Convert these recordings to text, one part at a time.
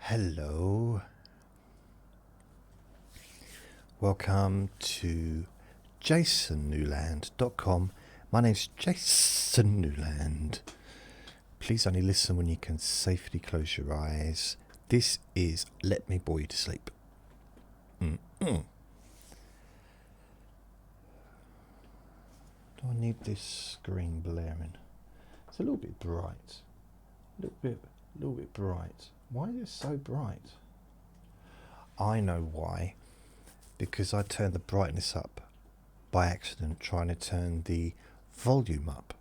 Hello. Welcome to jasonnewland.com. My name's Jason Newland. Please only listen when you can safely close your eyes. This is Let Me Bore You to Sleep. Do I need this screen blaring? It's a little bit bright. A little bit bright. Why is it so bright? I know why. Because I turned the brightness up by accident, trying to turn the volume up.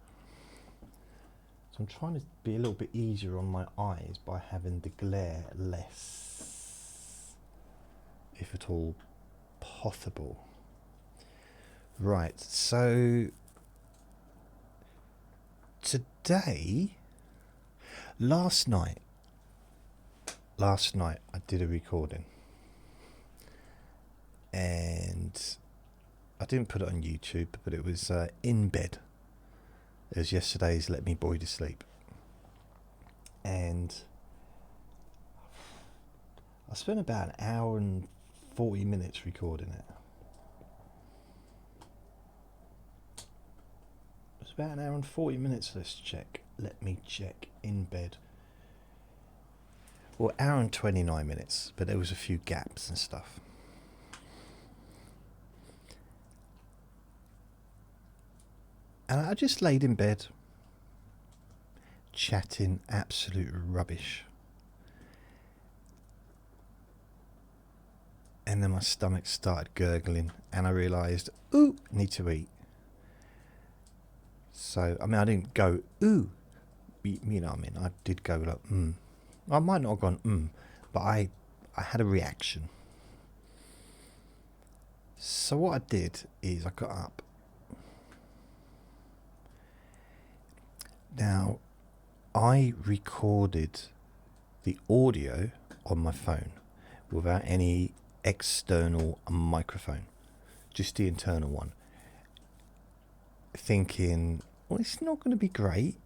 So I'm trying to be a little bit easier on my eyes by having the glare less, if at all possible. Right, so today, last night I did a recording. And I didn't put it on YouTube, but it was in bed. It was yesterday's Let Me Bore You to Sleep. And I spent about an hour and 40 minutes recording it. It was about an hour and 40 minutes, let's check. Let me check in bed. Well, hour and 29 minutes, but there was a few gaps and stuff. And I just laid in bed, chatting absolute rubbish. And then my stomach started gurgling, and I realised, ooh, need to eat. So, I mean, I didn't go, ooh, you know what I mean? I did go like, I might not have gone, but I had a reaction. So what I did is I got up. Now, I recorded the audio on my phone without any external microphone, just the internal one. Thinking, well, it's not going to be great,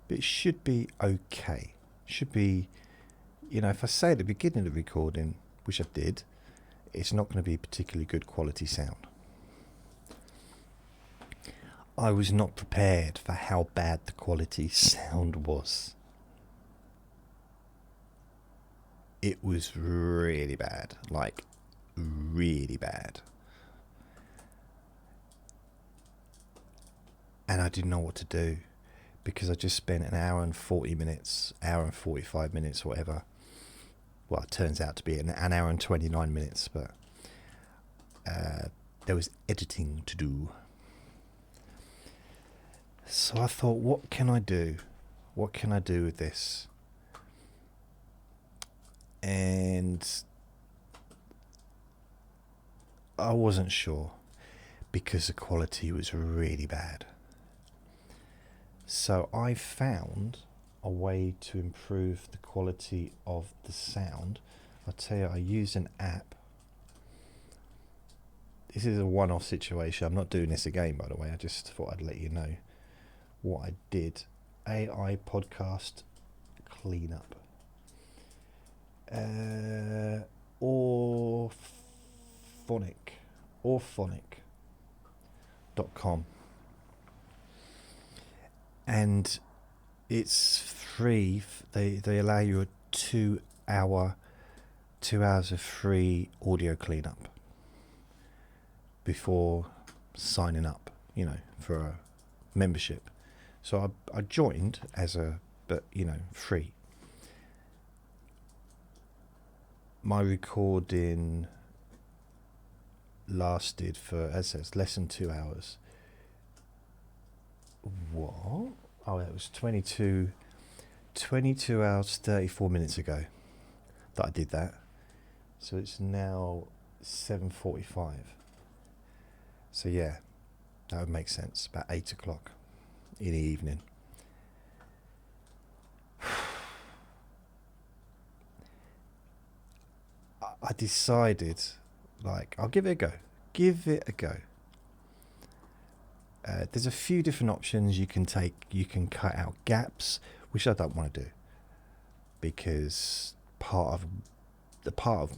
but it should be okay. Should be, if I say at the beginning of the recording, which I did, it's not going to be particularly good quality sound. I was not prepared for how bad the quality sound was. It was really bad, like really bad. And I didn't know what to do because I just spent an hour and 40 minutes, hour and 45 minutes, whatever. Well, it turns out to be an hour and 29 minutes, but there was editing to do. So I thought, what can I do? What can I do with this? And I wasn't sure because the quality was really bad. So I found a way to improve the quality of the sound. I'll tell you, I used an app. This is a one-off situation. I'm not doing this again, by the way. I just thought I'd let you know what I did. AI podcast cleanup. Orphonic.com. And it's free. They allow you a 2 hours of free audio cleanup before signing up, for a membership. So I joined but free. My recording lasted for, as it says, less than 2 hours. What? Oh, it was 22 hours, 34 minutes ago that I did that. So it's now 7:45. So yeah, that would make sense. About 8 o'clock in the evening. I decided, I'll give it a go. There's a few different options you can take. You can cut out gaps, which I don't want to do. because part of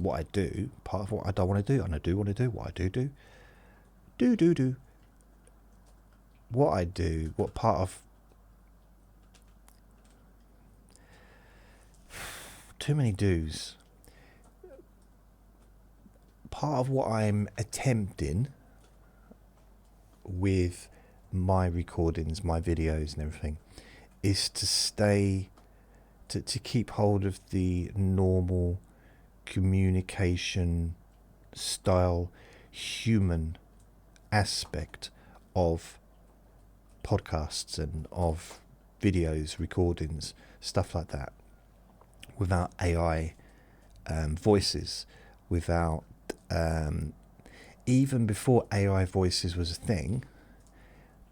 what I do, part of what I don't want to do, and I do want to do what I do. What I do, what part of too many do's. Part of what I'm attempting with my recordings, my videos and everything, is to keep hold of the normal communication style, human aspect of podcasts and of videos, recordings, stuff like that, without AI voices, without even before AI voices was a thing,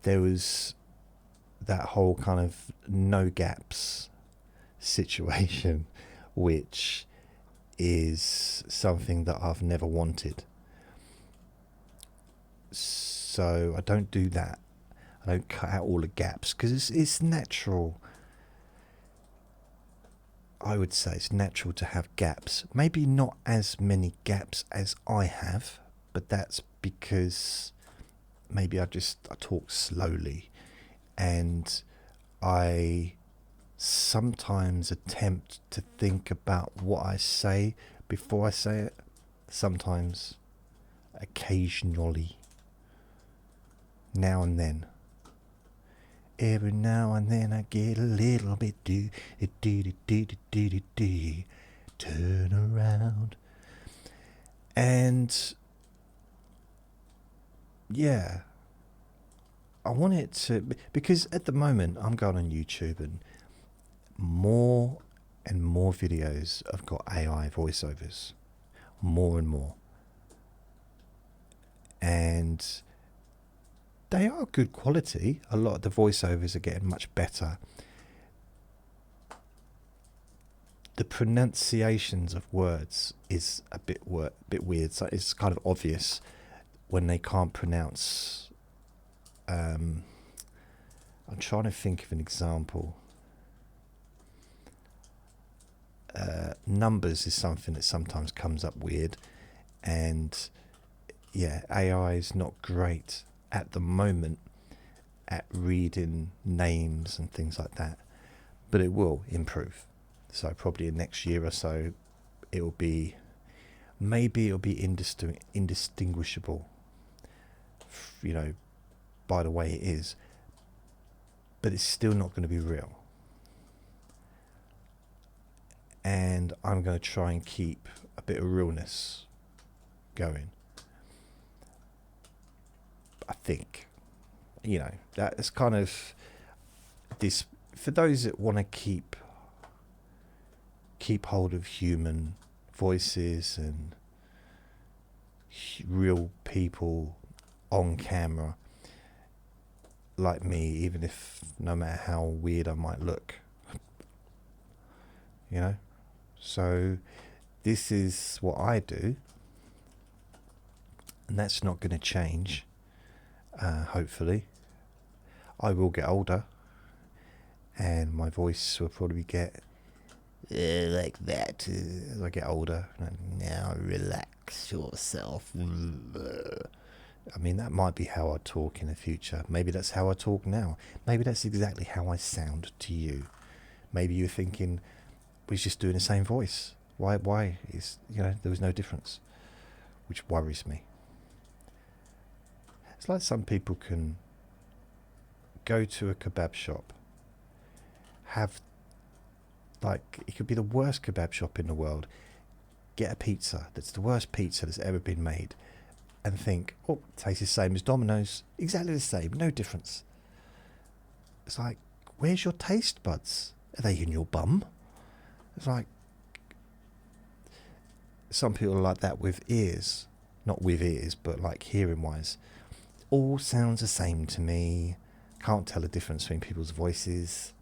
there was that whole kind of no gaps situation, which is something that I've never wanted. So I don't do that. I don't cut out all the gaps, because it's natural. I would say it's natural to have gaps. Maybe not as many gaps as I have, but that's because maybe I talk slowly, and I sometimes attempt to think about what I say before I say it. Sometimes, occasionally, now and then. Every now and then I get a little bit turn around. And yeah, I want it to, because at the moment I'm going on YouTube and more videos have got AI voiceovers, more and more, and they are good quality. A lot of the voiceovers are getting much better. The pronunciations of words is a bit weird. So it's kind of obvious when they can't pronounce. I'm trying to think of an example. Numbers is something that sometimes comes up weird, and yeah, AI is not great at the moment at reading names and things like that, but it will improve. So probably in next year or so, it'll be indistinguishable, by the way it is, but it's still not going to be real. And I'm going to try and keep a bit of realness going. I think, that's kind of this, for those that want to keep hold of human voices and real people on camera, like me, even if no matter how weird I might look, So this is what I do, and that's not going to change. Hopefully, I will get older, and my voice will probably get like that as I get older. Now relax yourself. I mean, that might be how I talk in the future. Maybe that's how I talk now. Maybe that's exactly how I sound to you. Maybe you're thinking, we're just doing the same voice. Why is, there was no difference, which worries me. It's like some people can go to a kebab shop, have, it could be the worst kebab shop in the world, get a pizza that's the worst pizza that's ever been made, and think, oh, it tastes the same as Domino's, exactly the same, no difference. It's like, where's your taste buds? Are they in your bum? It's like, some people are like that with ears, not with ears, but like hearing wise. All sounds the same to me. Can't tell the difference between people's voices.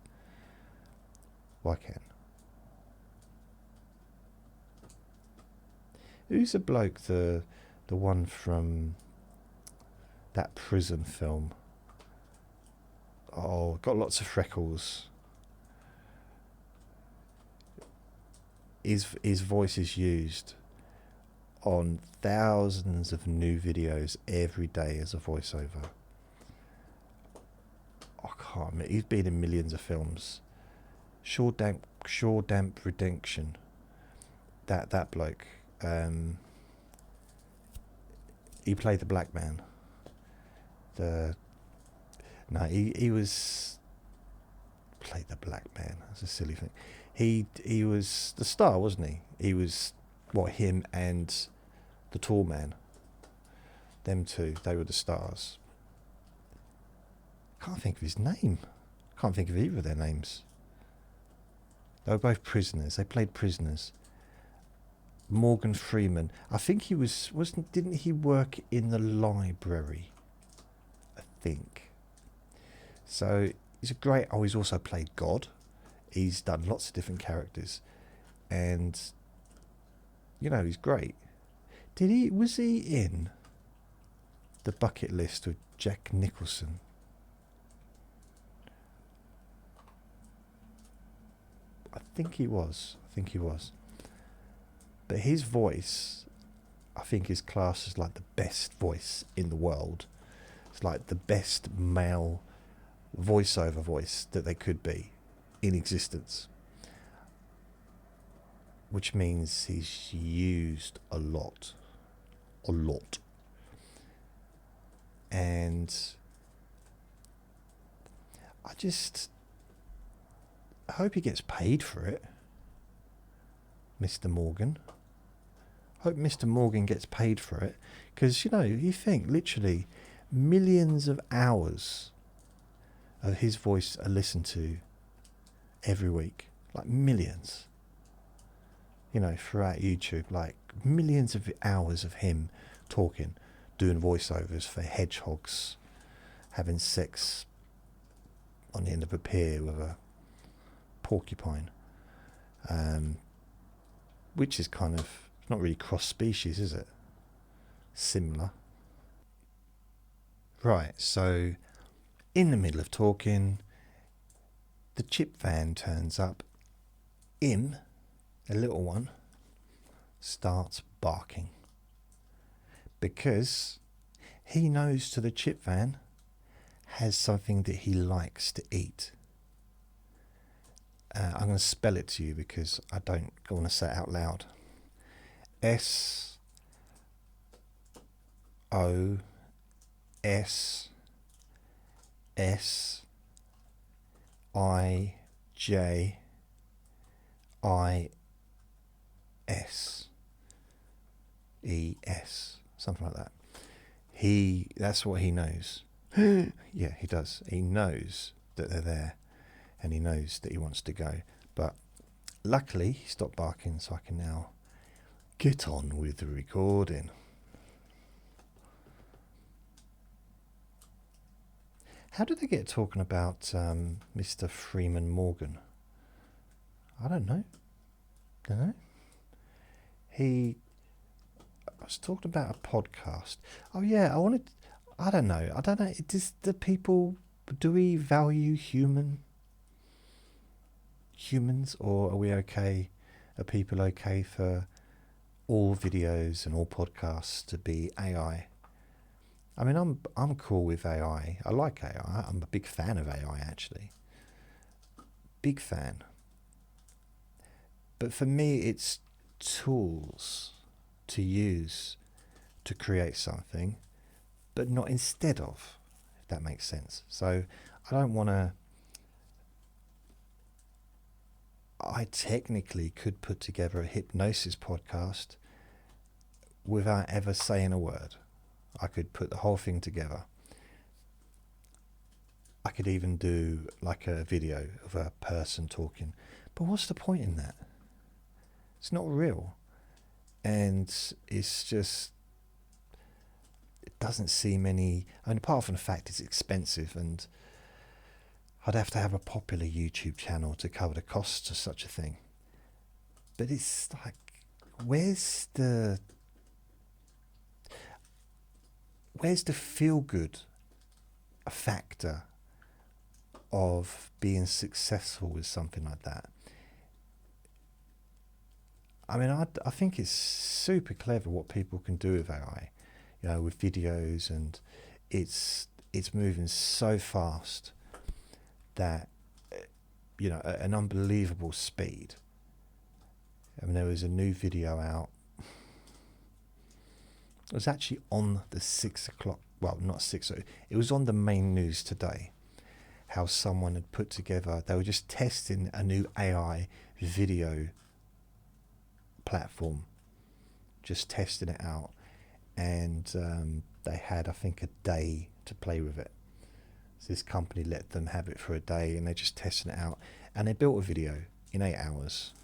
Well, I can. Who's the bloke, the one from that prison film? Oh, got lots of freckles. his voice is used on thousands of new videos every day as a voiceover. I can't remember. He's been in millions of films. Shawshank Redemption. That bloke. He played the black man. He was played the black man. That's a silly thing. He was the star, wasn't he? He was him and the tall man. Them two, they were the stars. Can't think of his name. Can't think of either of their names. They were both prisoners. They played prisoners. Morgan Freeman. I think he didn't he work in the library? I think. So he's he's also played God. He's done lots of different characters. And he's great. Was he in The Bucket List with Jack Nicholson? I think he was. But his voice, I think, is classed as like the best voice in the world. It's like the best male voiceover voice that they could be in existence. Which means he's used a lot. And I hope he gets paid for it, Mr. Morgan. I hope Mr. Morgan gets paid for it, because you think literally millions of hours of his voice are listened to every week, like millions. Throughout YouTube, like millions of hours of him talking, doing voiceovers for hedgehogs, having sex on the end of a pier with a porcupine, which is kind of not really cross species, is it? Similar. Right, so in the middle of talking, the chip van turns up. Im, the little one, starts barking because he knows that the chip van has something that he likes to eat. I'm going to spell it to you because I don't want to say it out loud. SOSSIJIS, something like that. That's what he knows. Yeah, he does. He knows that they're there, and he knows that he wants to go. But luckily, he stopped barking, so I can now get on with the recording. How did they get talking about Mr. Freeman Morgan? I don't know. I was talking about a podcast. Oh yeah, I don't know. Do we value humans, or are we okay? Are people okay for all videos and all podcasts to be AI? I mean, I'm cool with AI. I like AI. I'm a big fan of AI, actually. Big fan. But for me, it's tools to use to create something, but not instead of, if that makes sense. So I technically could put together a hypnosis podcast without ever saying a word. I could put the whole thing together. I could even do like a video of a person talking. But what's the point in that? It's not real. And it's just, it doesn't seem apart from the fact it's expensive, and I'd have to have a popular YouTube channel to cover the costs of such a thing. But it's like, where's the feel-good factor of being successful with something like that? I mean, I think it's super clever what people can do with AI, with videos, and it's moving so fast that, at an unbelievable speed. I mean, there was a new video out. It was actually on the 6 o'clock, well, not 6, it was on the main news today, how someone had put together, they were just testing a new AI video platform, just testing it out, and they had, I think, a day to play with it. So this company let them have it for a day, and they're just testing it out, and they built a video in 8 hours,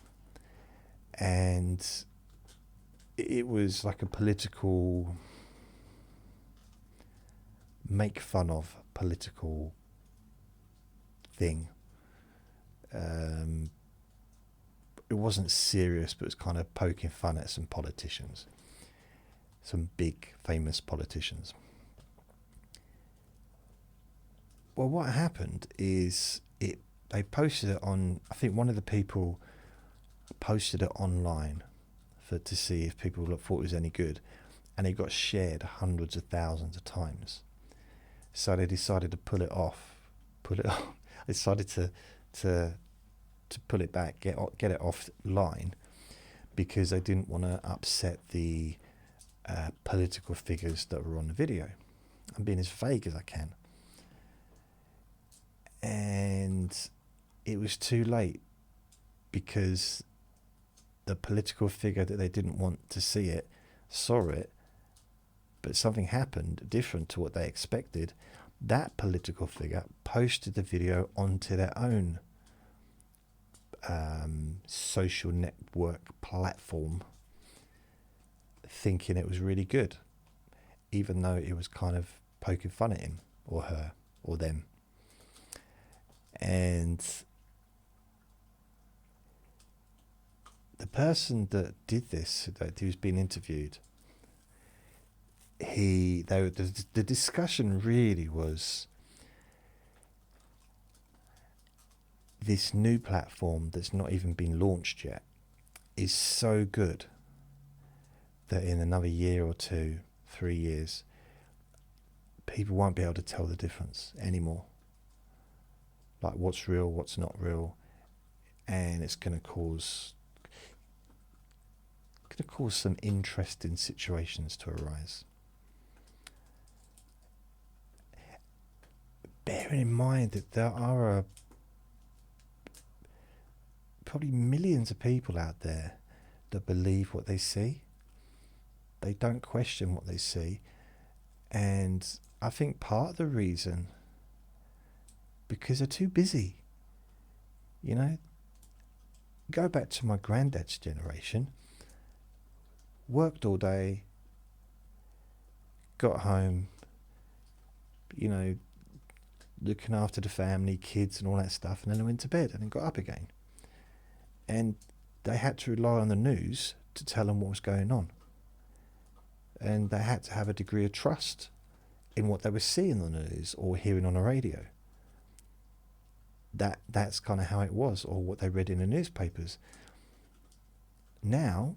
and it was like a political, make fun of political thing. It wasn't serious, but it was kind of poking fun at some politicians, some big famous politicians. Well, what happened is they posted it on, I think one of the people posted it online to see if people thought it was any good, and it got shared hundreds of thousands of times. So they decided to pull it off. They decided to pull it back, get it offline, because they didn't want to upset the political figures that were on the video. I'm being as vague as I can. And it was too late, because the political figure that they didn't want to see it saw it, but something happened different to what they expected. That political figure posted the video onto their own social network platform, thinking it was really good, even though it was kind of poking fun at him or her or them. And the person that did this, that he was being interviewed, the discussion really was this new platform that's not even been launched yet is so good that in another year or 2, 3 years, people won't be able to tell the difference anymore. Like what's real, what's not real, and it's going to cause some interesting situations to arise. Bearing in mind that there are probably millions of people out there that believe what they see. They don't question what they see. And I think part of the reason, because they're too busy. Go back to my granddad's generation. Worked all day, got home, looking after the family, kids and all that stuff, and then they went to bed and then got up again. And they had to rely on the news to tell them what was going on. And they had to have a degree of trust in what they were seeing on the news or hearing on the radio. That's kind of how it was, or what they read in the newspapers. Now,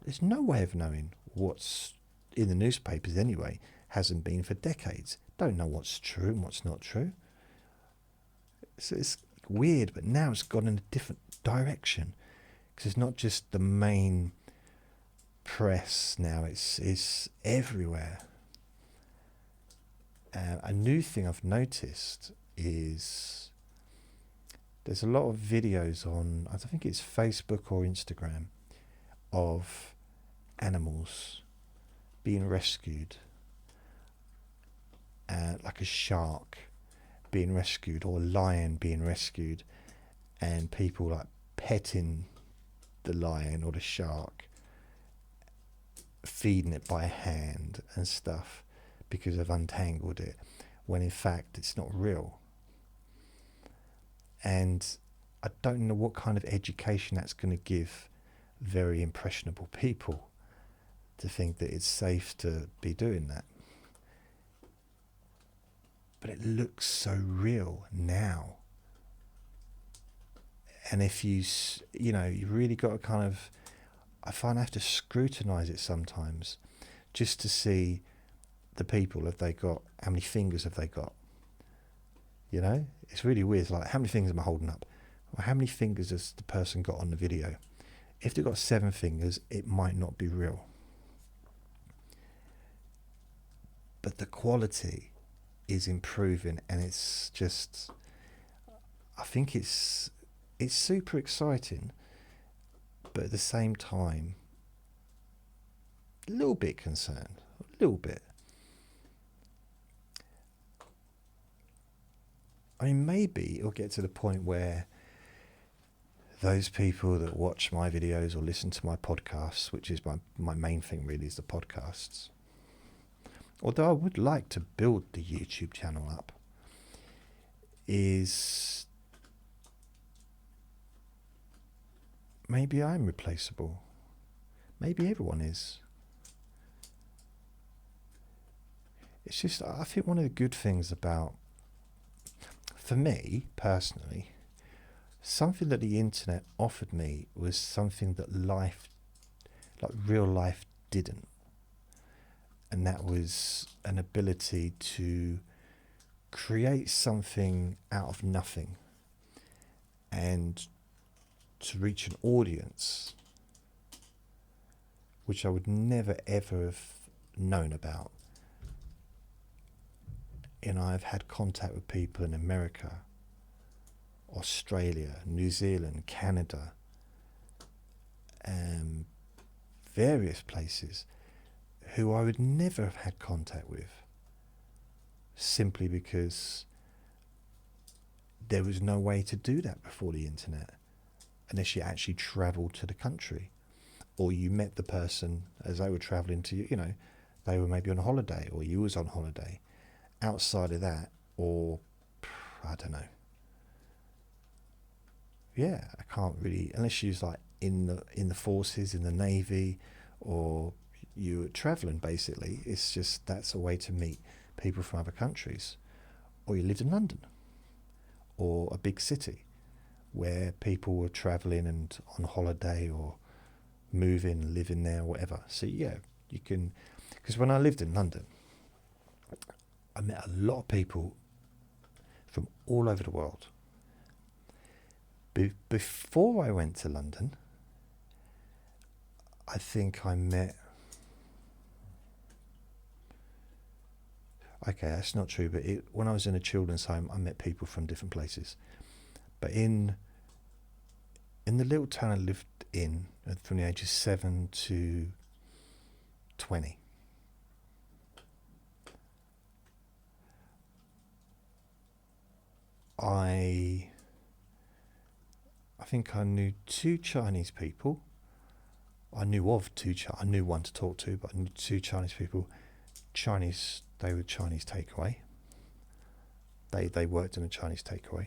there's no way of knowing what's in the newspapers anyway. Hasn't been for decades. Don't know what's true and what's not true. So it's weird, but now it's gone in a different direction, because it's not just the main press now, it's everywhere. A new thing I've noticed is there's a lot of videos on, I think it's Facebook or Instagram, of animals being rescued, like a shark being rescued or a lion being rescued, and people like petting the lion or the shark, feeding it by hand and stuff because they've untangled it, when in fact it's not real. And I don't know what kind of education that's going to give very impressionable people, to think that it's safe to be doing that. But it looks so real now. And if you really got to kind of, I find I have to scrutinise it sometimes just to see the people, have they got, how many fingers have they got? You know, it's really weird. It's like, how many fingers am I holding up? Or how many fingers has the person got on the video? If they've got 7 fingers, it might not be real. But the quality is improving, and it's just, I think it's super exciting, but at the same time, a little bit concerned, a little bit. I mean, maybe it'll get to the point where those people that watch my videos or listen to my podcasts, which is my main thing really, is the podcasts. Although I would like to build the YouTube channel up, is maybe I'm replaceable. Maybe everyone is. It's just, I think one of the good things about, for me personally, something that the internet offered me was something that life, like real life, didn't. And that was an ability to create something out of nothing and to reach an audience which I would never ever have known about. You know, I've had contact with people in America, Australia, New Zealand, Canada, and various places who I would never have had contact with, simply because there was no way to do that before the internet, unless you actually travelled to the country, or you met the person as they were travelling to you. You know, they were maybe on a holiday, or you was on holiday. Outside of that, or I don't know. Yeah, I can't really, unless you was like in the forces, in the Navy, or you were travelling. Basically, it's just, that's a way to meet people from other countries. Or you lived in London, or a big city where people were travelling and on holiday, or moving, living there, whatever. So yeah, you can, because when I lived in London, I met a lot of people from all over the world. Before I went to London, I think I met, okay, that's not true, but when I was in a children's home, I met people from different places. But in the little town I lived in, from the ages 7 to 20, I think I knew 2 Chinese people. I knew of 2. I knew one to talk to, but I knew 2 Chinese people. Chinese, they were Chinese takeaway. They worked in a Chinese takeaway.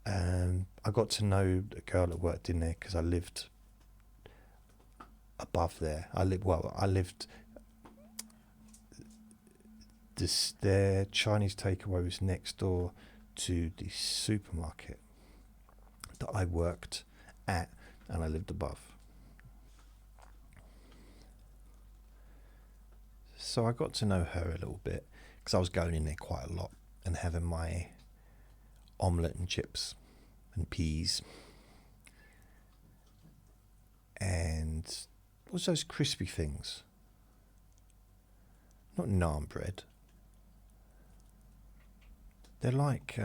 I got to know a girl that worked in there because I lived above there. Their Chinese takeaway was next door to the supermarket that I worked at, and I lived above. So I got to know her a little bit because I was going in there quite a lot and having my omelette and chips and peas and what's those crispy things? Not naan bread. They're like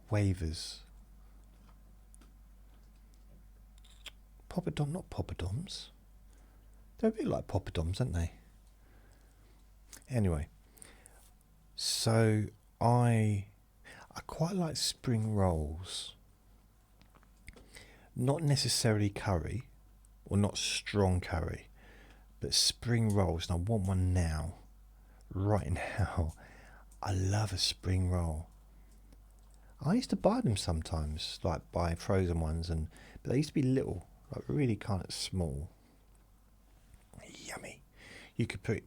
wafers. Not poppadoms. They're a bit like poppadoms, aren't they? Anyway, so I quite like spring rolls. Not necessarily curry, or not strong curry, but spring rolls, and I want one now, right now. I love a spring roll. I used to buy them sometimes, like buy frozen ones, but they used to be little, like really kind of small. Yummy. You could put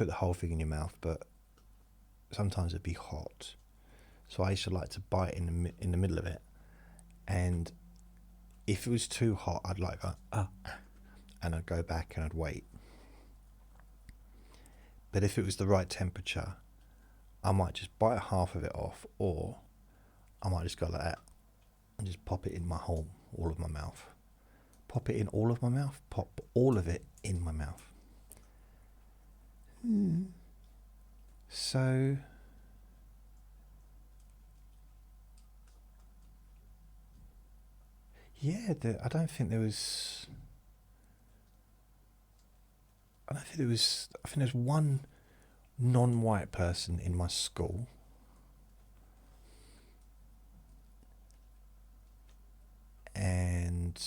the whole thing in your mouth, but sometimes it'd be hot. So I used to like to bite in the middle of it, and if it was too hot, I'd like go, and I'd go back and I'd wait. But if it was the right temperature, I might just bite half of it off, or I might just go like that and just pop it in my all of my mouth. Pop it in all of my mouth, pop all of it in my mouth. So, yeah, I don't think there was. I think there's one non-white person in my school. And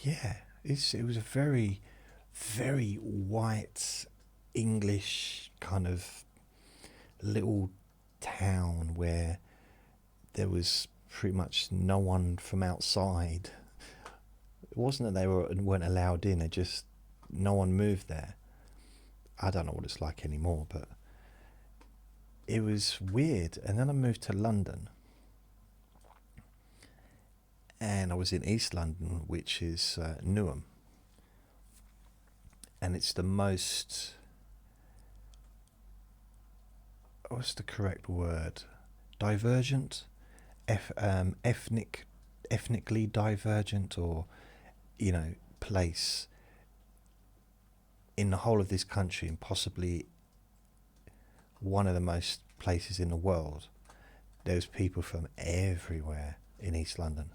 yeah, it was a very, very white English kind of little town where there was pretty much no one from outside. It wasn't that they weren't allowed in, it just no one moved there. I don't know what it's like anymore, but it was weird. And then I moved to London, and I was in East London, which is Newham, and it's the most, what's the correct word, divergent, ethnically divergent, or place in the whole of this country, and possibly one of the most places in the world. There's people from everywhere in East London,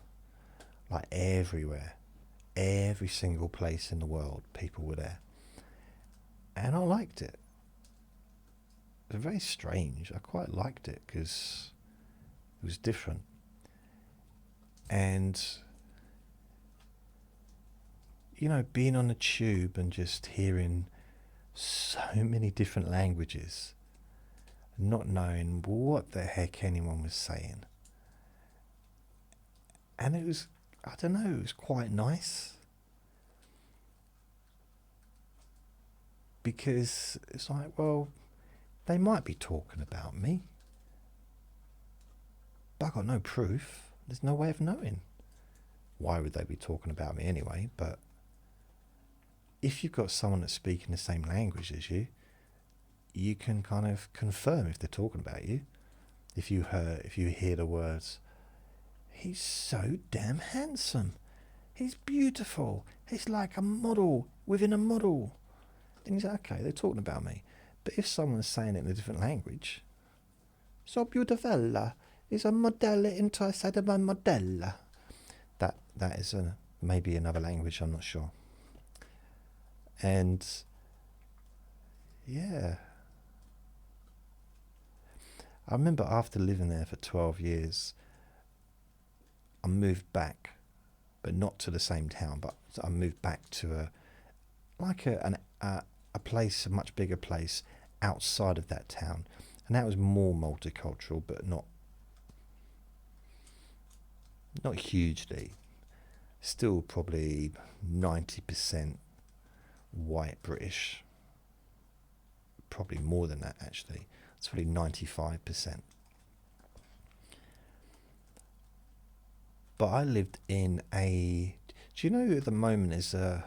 like everywhere, every single place in the world, people were there, and I liked it. It was very strange. I quite liked it because it was different. And being on the tube and just hearing so many different languages, not knowing what the heck anyone was saying. And it was, I don't know, it was quite nice. Because it's like, well, they might be talking about me, but I got no proof. There's no way of knowing. Why would they be talking about me anyway? But if you've got someone that's speaking the same language as you, you can kind of confirm if they're talking about you. If you hear the words, "He's so damn handsome. He's beautiful. He's like a model within a model." Then you say, okay, they're talking about me. But if someone's saying it in a different language, "So beautiful. He's a model inside of a model." That is maybe another language, I'm not sure. And yeah, I remember after living there for 12 years, I moved back, but not to the same town, but I moved back to a place, a much bigger place outside of that town. And that was more multicultural, but not hugely. Still probably 90% white British. Probably more than that, actually. It's probably 95%. But I lived in a... Do you know at the moment there's a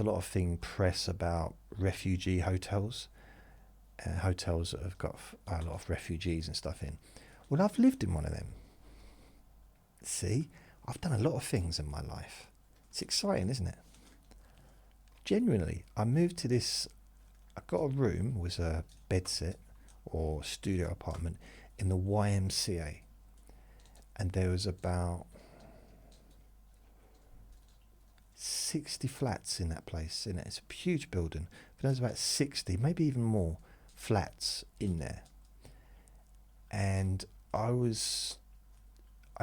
lot of press about refugee hotels. Hotels that have got a lot of refugees and stuff in. Well, I've lived in one of them. See, I've done a lot of things in my life. It's exciting, isn't it? Genuinely, I moved to this... I got a room, was a bedsit or studio apartment in the YMCA. And there was about 60 flats in that place. It's a huge building. But there's about 60, maybe even more, flats in there. And I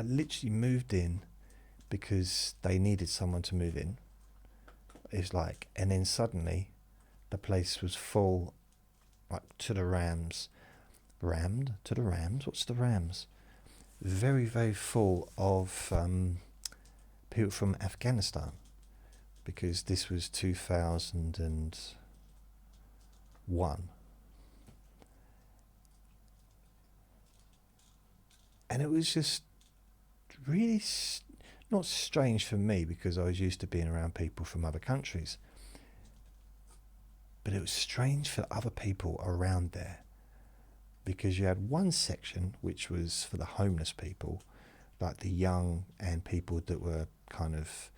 literally moved in because they needed someone to move in. It's like, and then suddenly the place was full, like to the rams. Rammed to the rams? What's the rams? Very, very full of people from Afghanistan, because this was 2001. And it was just really not strange for me, because I was used to being around people from other countries. But it was strange for other people around there, because you had one section which was for the homeless people, like the young and people that were kind of,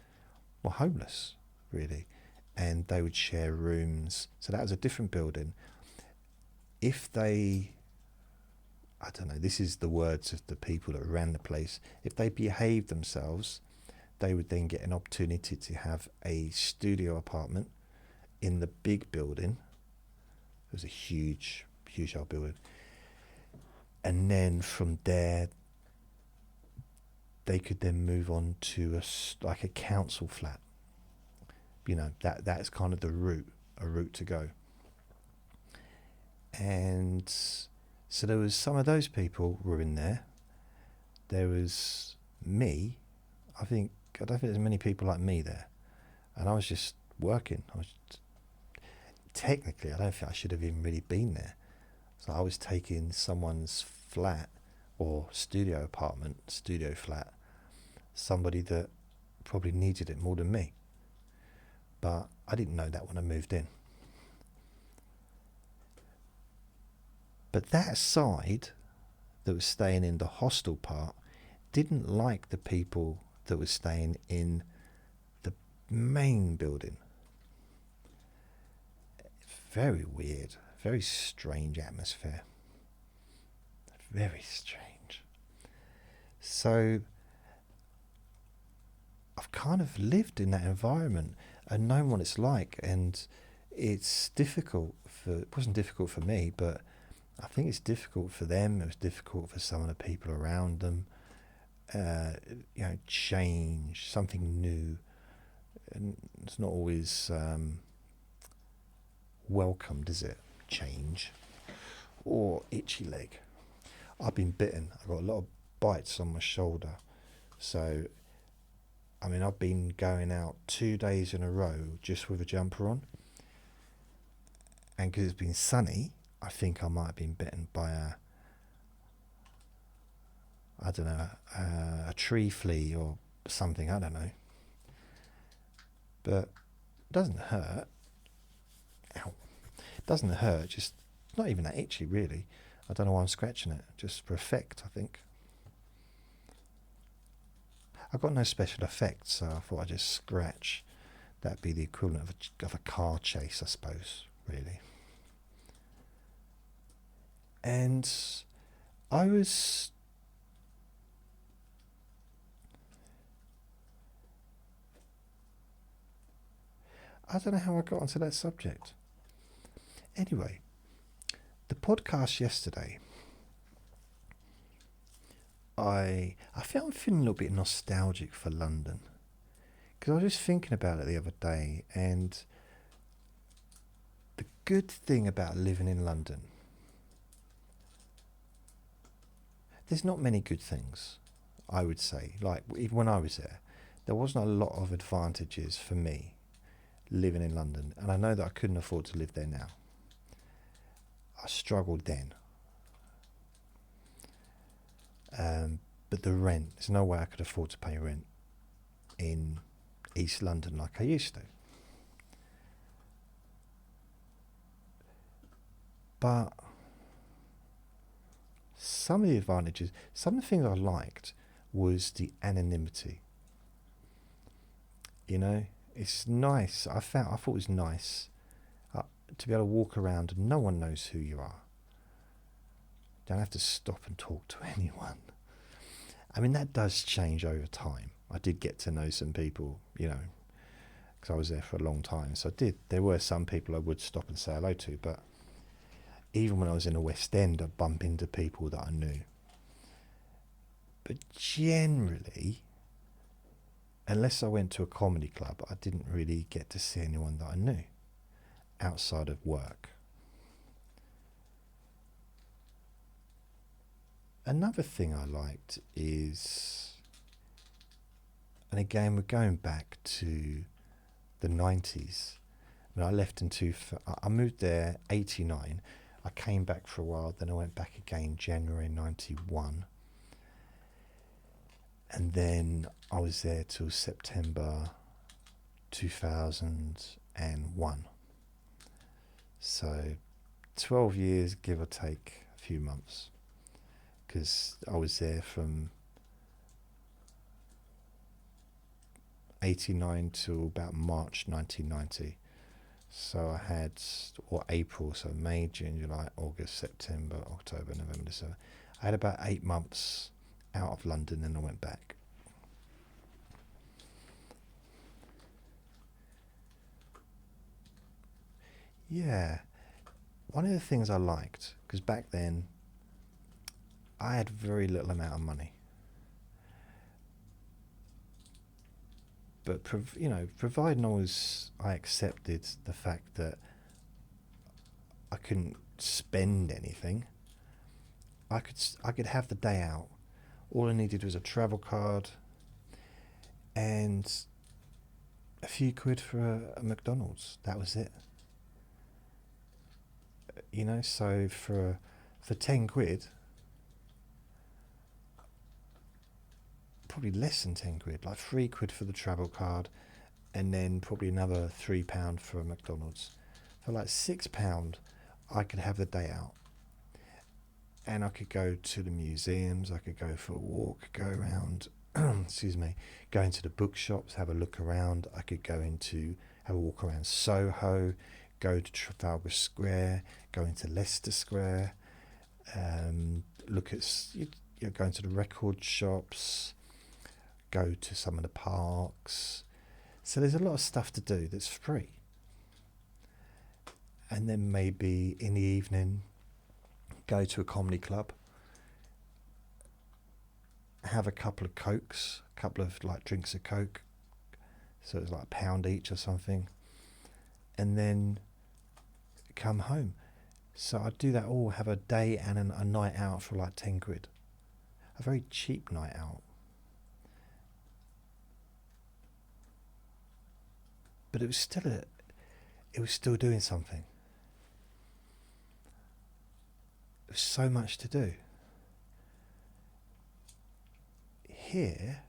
well, homeless, really. And they would share rooms. So that was a different building. If they, I don't know, this is the words of the people that ran the place, if they behaved themselves, they would then get an opportunity to have a studio apartment in the big building. It was a huge old building. And then from there, they could then move on to like a council flat. You know, that's kind of a route to go. And so there was some of those people were in there. There was me. I don't think there's many people like me there. And I was just working. Technically, I don't think I should have even really been there. So I was taking someone's flat or studio flat, somebody that probably needed it more than me. But I didn't know that when I moved in. But that side that was staying in the hostel part didn't like the people that were staying in the main building. Very weird, very strange atmosphere. Very strange. So I've kind of lived in that environment and known what it's like, and it's difficult it wasn't difficult for me, but I think it's difficult for them. It was difficult for some of the people around them. Change, something new, and it's not always welcomed, is it? Change. Or itchy leg. I've been bitten. I've got a lot of bites on my shoulder. So, I mean, I've been going out 2 days in a row just with a jumper on. And because it's been sunny, I think I might have been bitten by a tree flea or something, I don't know. But it doesn't hurt. Ow. It doesn't hurt, just not even that itchy, really. I don't know why I'm scratching it, just for effect, I think. I've got no special effects, so I thought I'd just scratch. That'd be the equivalent of a car chase, I suppose, really. And I don't know how I got onto that subject. Anyway, the podcast yesterday, I felt I'm feeling a little bit nostalgic for London, because I was just thinking about it the other day, and the good thing about living in London, there's not many good things, I would say. Like, even when I was there wasn't a lot of advantages for me living in London, and I know that I couldn't afford to live there now. I struggled then. But the rent, there's no way I could afford to pay rent in East London like I used to. But some of the advantages, some of the things I liked was the anonymity. You know, it's nice. I thought it was nice to be able to walk around and no one knows who you are. Don't have to stop and talk to anyone. I mean, that does change over time. I did get to know some people, you know, because I was there for a long time. So there were some people I would stop and say hello to, but even when I was in the West End, I'd bump into people that I knew. But generally, unless I went to a comedy club, I didn't really get to see anyone that I knew outside of work. Another thing I liked is, and again we're going back to the 90s. I left I moved there 89. I came back for a while, then I went back again January 91. And then I was there till September 2001. So 12 years, give or take a few months. Because I was there from 89 till about March 1990. So I had, or April, so May, June, July, August, September, October, November, December. I had about 8 months out of London, and I went back. Yeah, one of the things I liked, because back then I had very little amount of money, but providing I accepted the fact that I couldn't spend anything, I could have the day out. All I needed was a travel card and a few quid for a McDonald's. That was it. So for 10 quid, probably less than 10 quid, like 3 quid for the travel card, and then probably another £3 for a McDonald's. For like £6, I could have the day out. And I could go to the museums, I could go for a walk, go around, excuse me, go into the bookshops, have a look around. I could have a walk around Soho, go to Trafalgar Square, go into Leicester Square, look at, go into the record shops, go to some of the parks. So there's a lot of stuff to do that's free. And then maybe in the evening, go to a comedy club, have a couple of Cokes, a couple of like drinks of Coke, so it's like £1 each or something, and then come home. So I'd do that all, have a day and a night out for like 10 quid. A very cheap night out. But it was still doing something. There's so much to do. Here,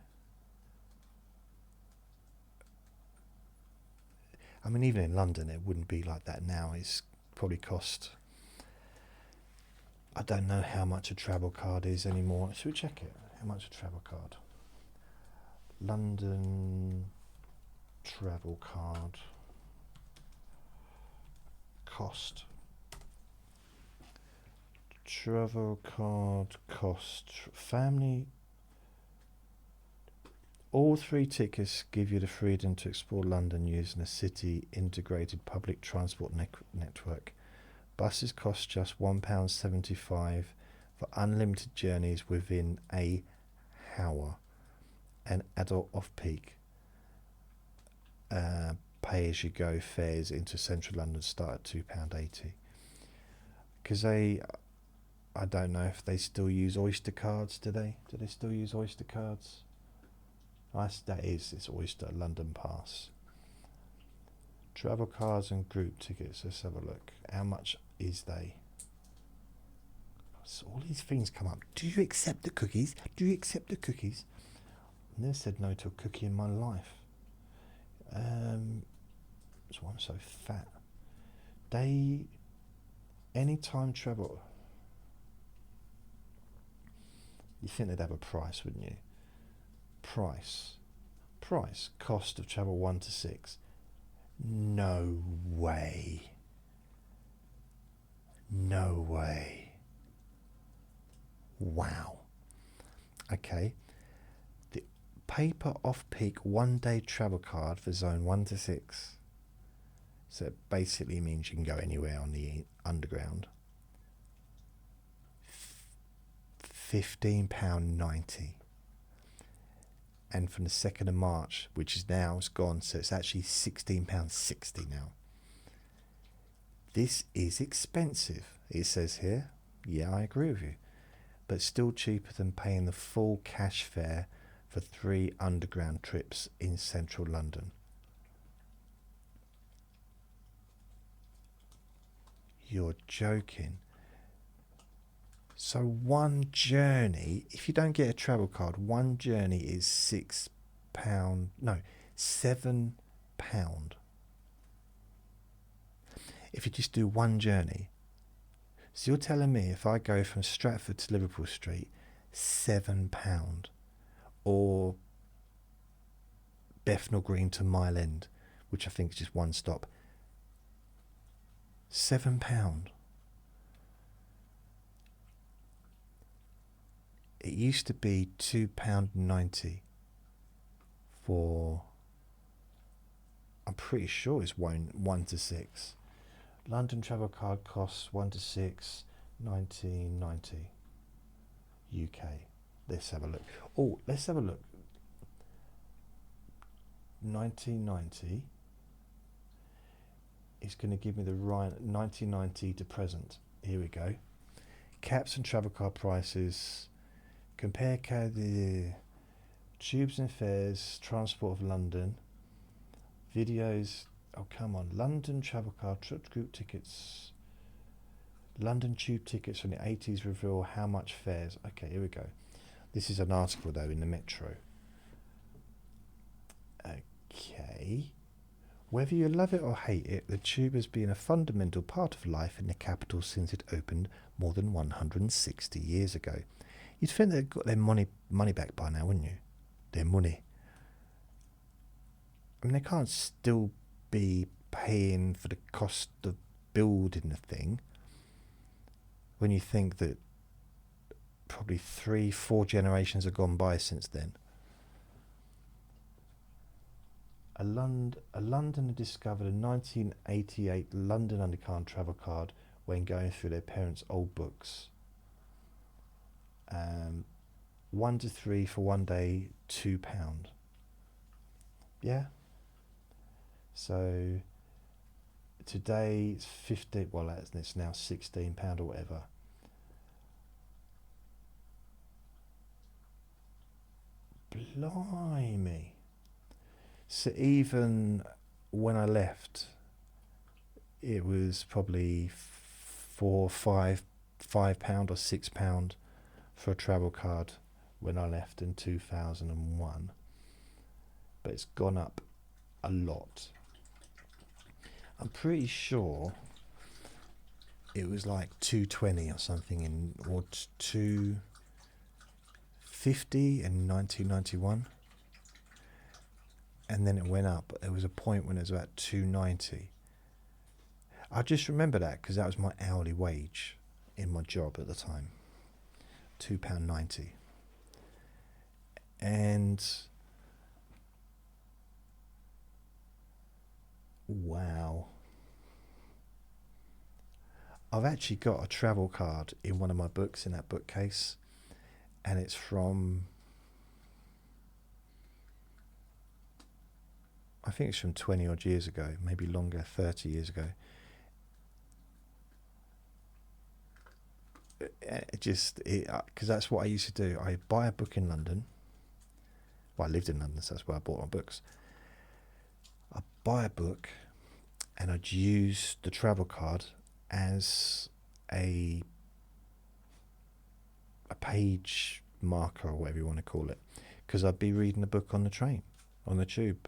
I mean, even in London, it wouldn't be like that now. It's probably cost, I don't know how much a travel card is anymore. Should we check it? How much a travel card? London travel card cost. Travel card cost. Family. All 3 tickets give you the freedom to explore London using a city integrated public transport network. Buses cost just £1.75 for unlimited journeys within a hour. And adult off-peak pay-as-you-go fares into central London start at £2.80. Because I don't know if they still use Oyster cards, do they? Do they still use Oyster cards? It's Oyster London Pass. Travel cards and group tickets, let's have a look. How much is they? So all these things come up. Do you accept the cookies? Do you accept the cookies? I never said no to a cookie in my life. That's why I'm so fat. Anytime travel. You think they'd have a price, wouldn't you? Price, cost of travel 1 to 6. No way. No way. Wow. Okay. The paper off-peak 1-day travel card for zone 1 to 6. So it basically means you can go anywhere on the underground. £15.90. And from the 2nd of March, which is now, it's gone, so it's actually £16.60 now. This is expensive, it says here. Yeah, I agree with you. But still cheaper than paying the full cash fare for 3 underground trips in central London. You're joking. So one journey, if you don't get a travel card, one journey is £6. No, £7. If you just do one journey. So you're telling me if I go from Stratford to Liverpool Street, £7, or Bethnal Green to Mile End, which I think is just one stop, £7. It used to be £2.90 for, I'm pretty sure it's 1 to 6. London travel card costs 1 to 6, 1990 UK. Let's have a look. Oh, let's have a look. 1990 is going to give me the right 1990 to present. Here we go. Caps and travel card prices. Compare the tubes and fares, transport of London. Videos. Oh, come on. London travel card, group tickets. London tube tickets from the 80s reveal how much fares. Okay, here we go. This is an article, though, in the Metro. Okay. Whether you love it or hate it, the tube has been a fundamental part of life in the capital since it opened more than 160 years ago. You'd think they'd got their money back by now, wouldn't you? Their money. I mean, they can't still be paying for the cost of building the thing when you think that probably 3-4 generations have gone by since then. A Londoner discovered a 1988 London Undercard travel card when going through their parents' old books. 1 to 3 for one day, £2. Yeah. So today it's 15. Well, it's now £16 or whatever. Blimey. So even when I left, it was probably £4, £5 or £6 for a travel card when I left in 2001. But it's gone up a lot. I'm pretty sure it was like £2.20 or something or £2.50 in 1991. And then it went up. There was a point when it was about £2.90. I just remember that because that was my hourly wage in my job at the time. £2.90. And wow. I've actually got a travel card in one of my books in that bookcase, and it's from, I think it's from 20 odd years ago, maybe longer, 30 years ago. Because that's what I used to do. I buy a book in London. Well, I lived in London, so that's where I bought my books. I'd buy a book and I'd use the travel card as a page marker or whatever you want to call it, because I'd be reading the book on the train, on the tube,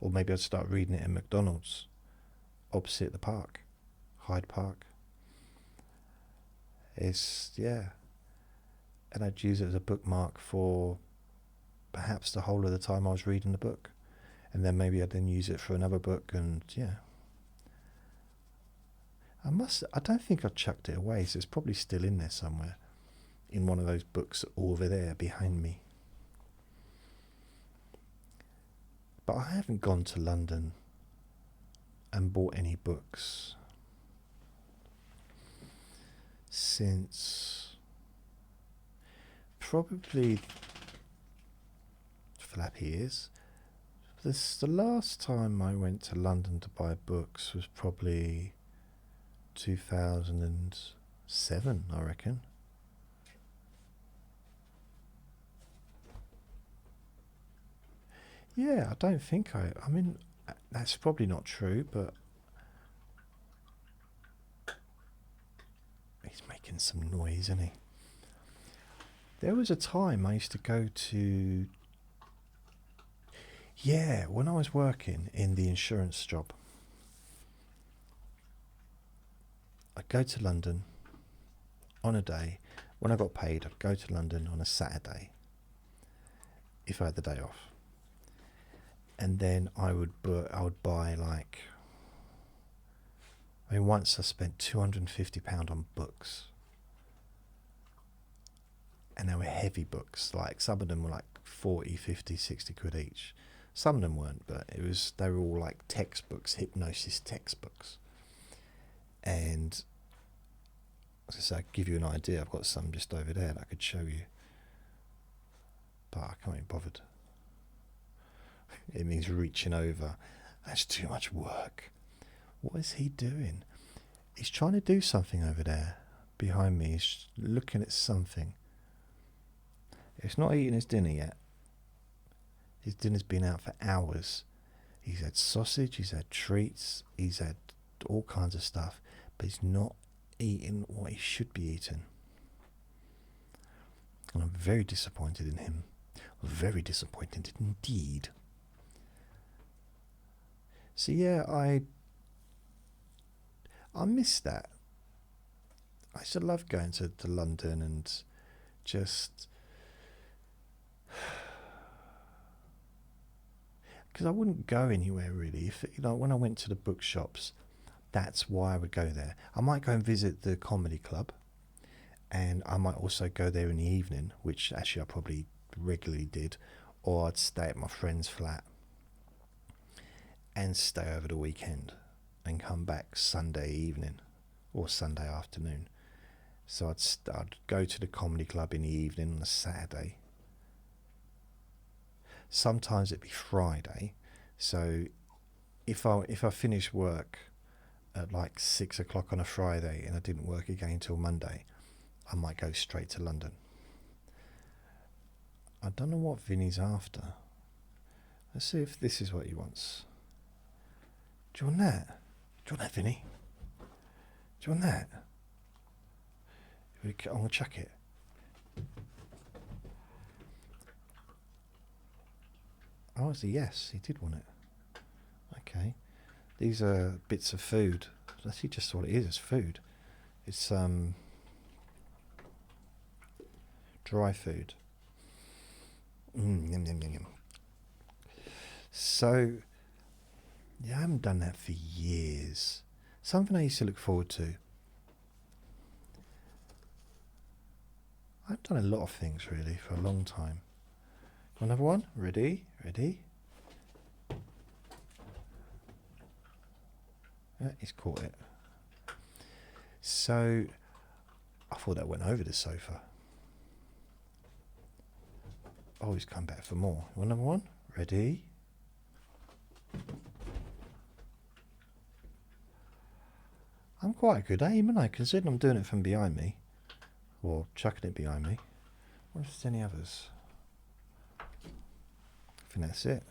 or maybe I'd start reading it in McDonald's opposite the park, Hyde Park. And I'd use it as a bookmark for perhaps the whole of the time I was reading the book, and then maybe I'd then use it for another book. And I don't think I chucked it away, so it's probably still in there somewhere in one of those books over there behind me. But I haven't gone to London and bought any books since probably flappy ears. The last time I went to London to buy books was probably 2007, I reckon. Yeah, I don't think I mean, that's probably not true, but He's making some noise, isn't he? There was a time I used to go to... Yeah, when I was working in the insurance job, I'd go to London on a day. When I got paid, I'd go to London on a Saturday, if I had the day off. And then I would buy like... I mean, once I spent £250 on books. And they were heavy books. Like, some of them were like 40, 50, 60 quid each. Some of them weren't, but they were all like textbooks, hypnosis textbooks. And as I say, I'll give you an idea. I've got some just over there that I could show you. But I can't be bothered. It means reaching over. That's too much work. What is he doing? He's trying to do something over there behind me. He's looking at something. He's not eating his dinner yet. His dinner's been out for hours. He's had sausage, he's had treats, he's had all kinds of stuff, but he's not eating what he should be eating. And I'm very disappointed in him. Very disappointed indeed. So yeah, I miss that. I used to love going to London and just... because I wouldn't go anywhere really. If, when I went to the bookshops, that's why I would go there. I might go and visit the comedy club, and I might also go there in the evening, which actually I probably regularly did, or I'd stay at my friend's flat and stay over the weekend and come back Sunday evening or Sunday afternoon. So I'd go to the comedy club in the evening on a Saturday. Sometimes it'd be Friday, so if I finish work at like 6 o'clock on a Friday and I didn't work again until Monday, I might go straight to London. I don't know what Vinnie's after. Let's see if this is what he wants. Do you want that? Do you want that, Vinnie? Do you want that? I'm going to chuck it. Oh, it's a yes. He did want it. Okay. These are bits of food. That's just what it is. It's food. It's dry food. Yum, yum, yum, yum. So, yeah, I haven't done that for years. Something I used to look forward to. I've done a lot of things really for a long time. Another one? Ready? Ready? Yeah, he's caught it. So, I thought that went over the sofa. Oh, he's come back for more. You want another one? Ready? I'm quite a good aim, aren't I? Considering I'm doing it from behind me. Or chucking it behind me. I wonder if there's any others. I think that's it.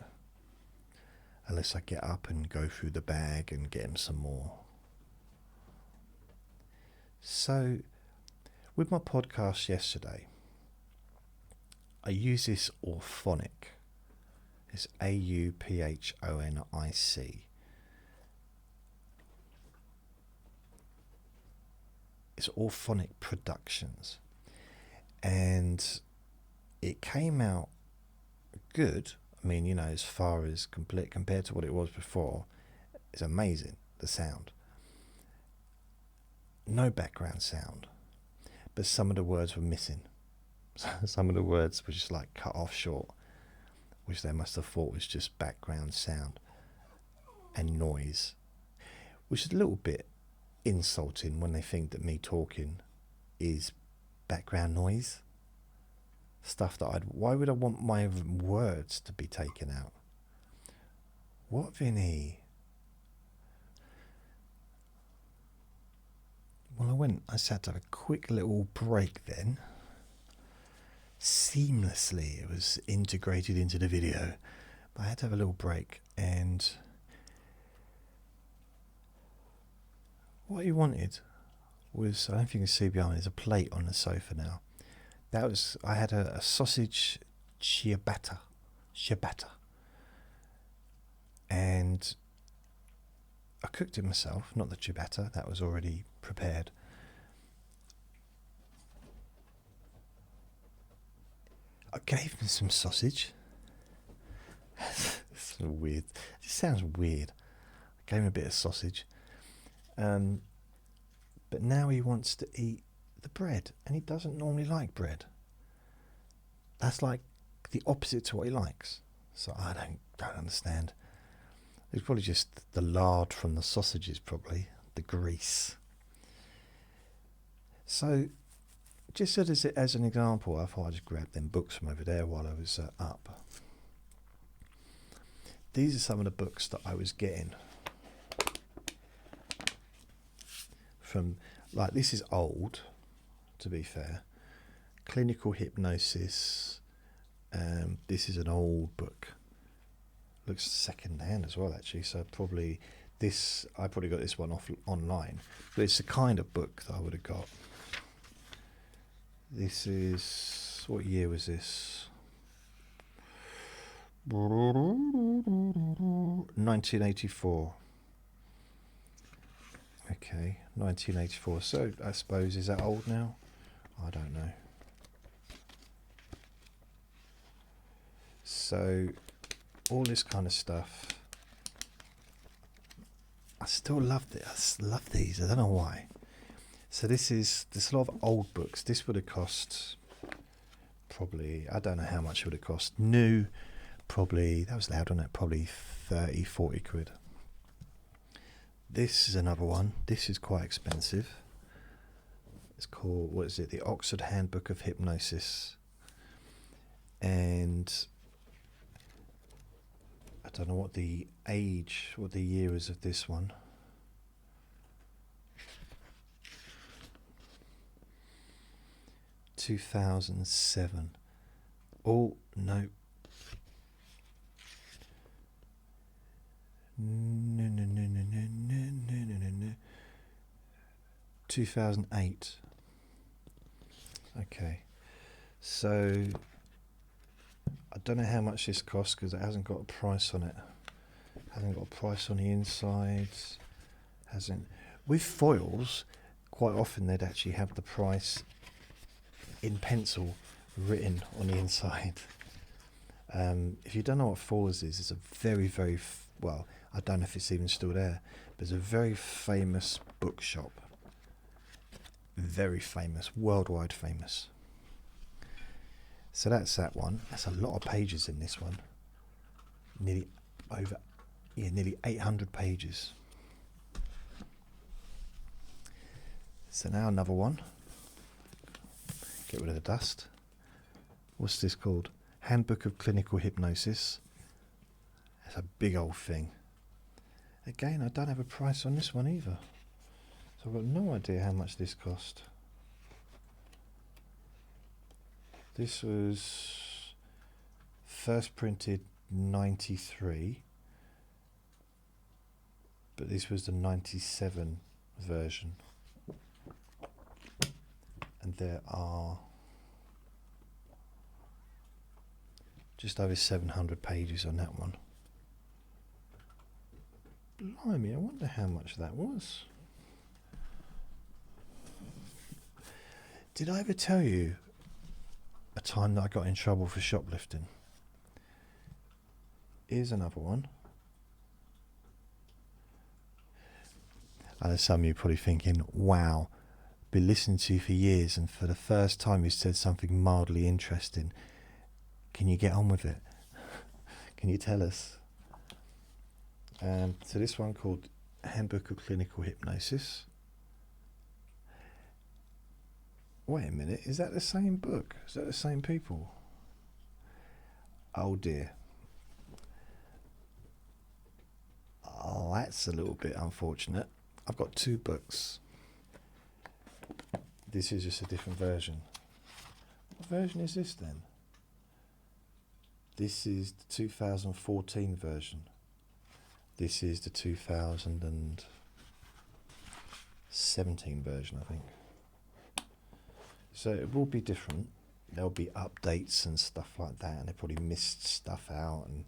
Unless I get up and go through the bag and get him some more. So, with my podcast yesterday, I use this Auphonic. It's Auphonic. It's Auphonic Productions. And it came out good. I mean, you know, as far as compared to what it was before, it's amazing, the sound. No background sound, but some of the words were missing. Some of the words were just like cut off short, which they must have thought was just background sound and noise, which is a little bit insulting when they think that me talking is background noise. Stuff that why would I want my words to be taken out? What, Vinnie? Well, I sat to have a quick little break then. Seamlessly, it was integrated into the video. But I had to have a little break, and what he wanted was, I don't know if you can see behind me, there's a plate on the sofa now. That was, I had a sausage ciabatta, and I cooked it myself, not the ciabatta, that was already prepared. I gave him some sausage. It's weird. It just sounds weird. I gave him a bit of sausage. But now he wants to eat the bread, and he doesn't normally like bread. That's like the opposite to what he likes. So I don't understand. It's probably just the lard from the sausages, probably the grease. So, just as an example, I thought I'd just grab them books from over there while I was up. These are some of the books that I was getting from, like, this is old, to be fair. Clinical Hypnosis. This is an old book. Looks second hand as well, actually. So probably this, I probably got this one off online. But it's the kind of book that I would have got. This is, what year was this? 1984. Okay, 1984. So I suppose, is that old now? I don't know. So all this kind of stuff. I still love it. I love these. I don't know why. So there's a lot of old books. This would have cost probably, I don't know how much it would have cost. New, probably, that was loud on it, probably 30, 40 quid. This is another one. This is quite expensive. It's called, what is it? The Oxford Handbook of Hypnosis. And I don't know what the year is of this one. (2007). Oh no. No. 2008. Okay. So I don't know how much this costs because it hasn't got a price on it. Hasn't got a price on the inside. Hasn't. With foils, quite often they'd actually have the price in pencil written on the inside. If you don't know what foils is, it's a very, very, well, I don't know if it's even still there, but it's a very famous bookshop. Very famous, worldwide famous. So that's that one. That's a lot of pages in this one. Nearly 800 pages. So now another one. Get rid of the dust. What's this called? Handbook of Clinical Hypnosis. It's a big old thing. Again, I don't have a price on this one either. So I've got no idea how much this cost. This was first printed 93, but this was the 97 version. And there are just over 700 pages on that one. Blimey, I wonder how much that was. Did I ever tell you a time that I got in trouble for shoplifting? Here's another one. I know some of you are probably thinking, wow, been listening to you for years and for the first time you said something mildly interesting. Can you get on with it? Can you tell us? So this one called Handbook of Clinical Hypnosis. Wait a minute, is that the same book? Is that the same people? Oh dear. Oh, that's a little bit unfortunate. I've got two books. This is just a different version. What version is this then? This is the 2014 version. This is the 2007 17 version, I think. So it will be different. There'll be updates and stuff like that, and they probably missed stuff out, and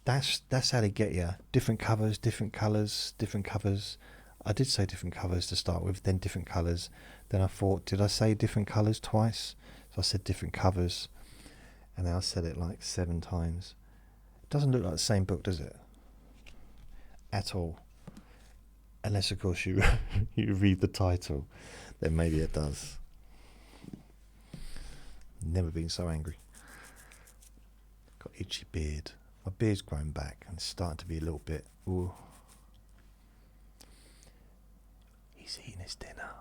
that's how they get you. Different covers, different colours, different covers. I did say different covers to start with, then different colours. Then I thought, did I say different colours twice? So I said different covers, and then I said it like 7 times. It doesn't look like the same book, does it? At all. Unless, of course, you you read the title, then maybe it does. Never been so angry. Got itchy beard. My beard's grown back and it's starting to be a little bit. Ooh. He's eating his dinner.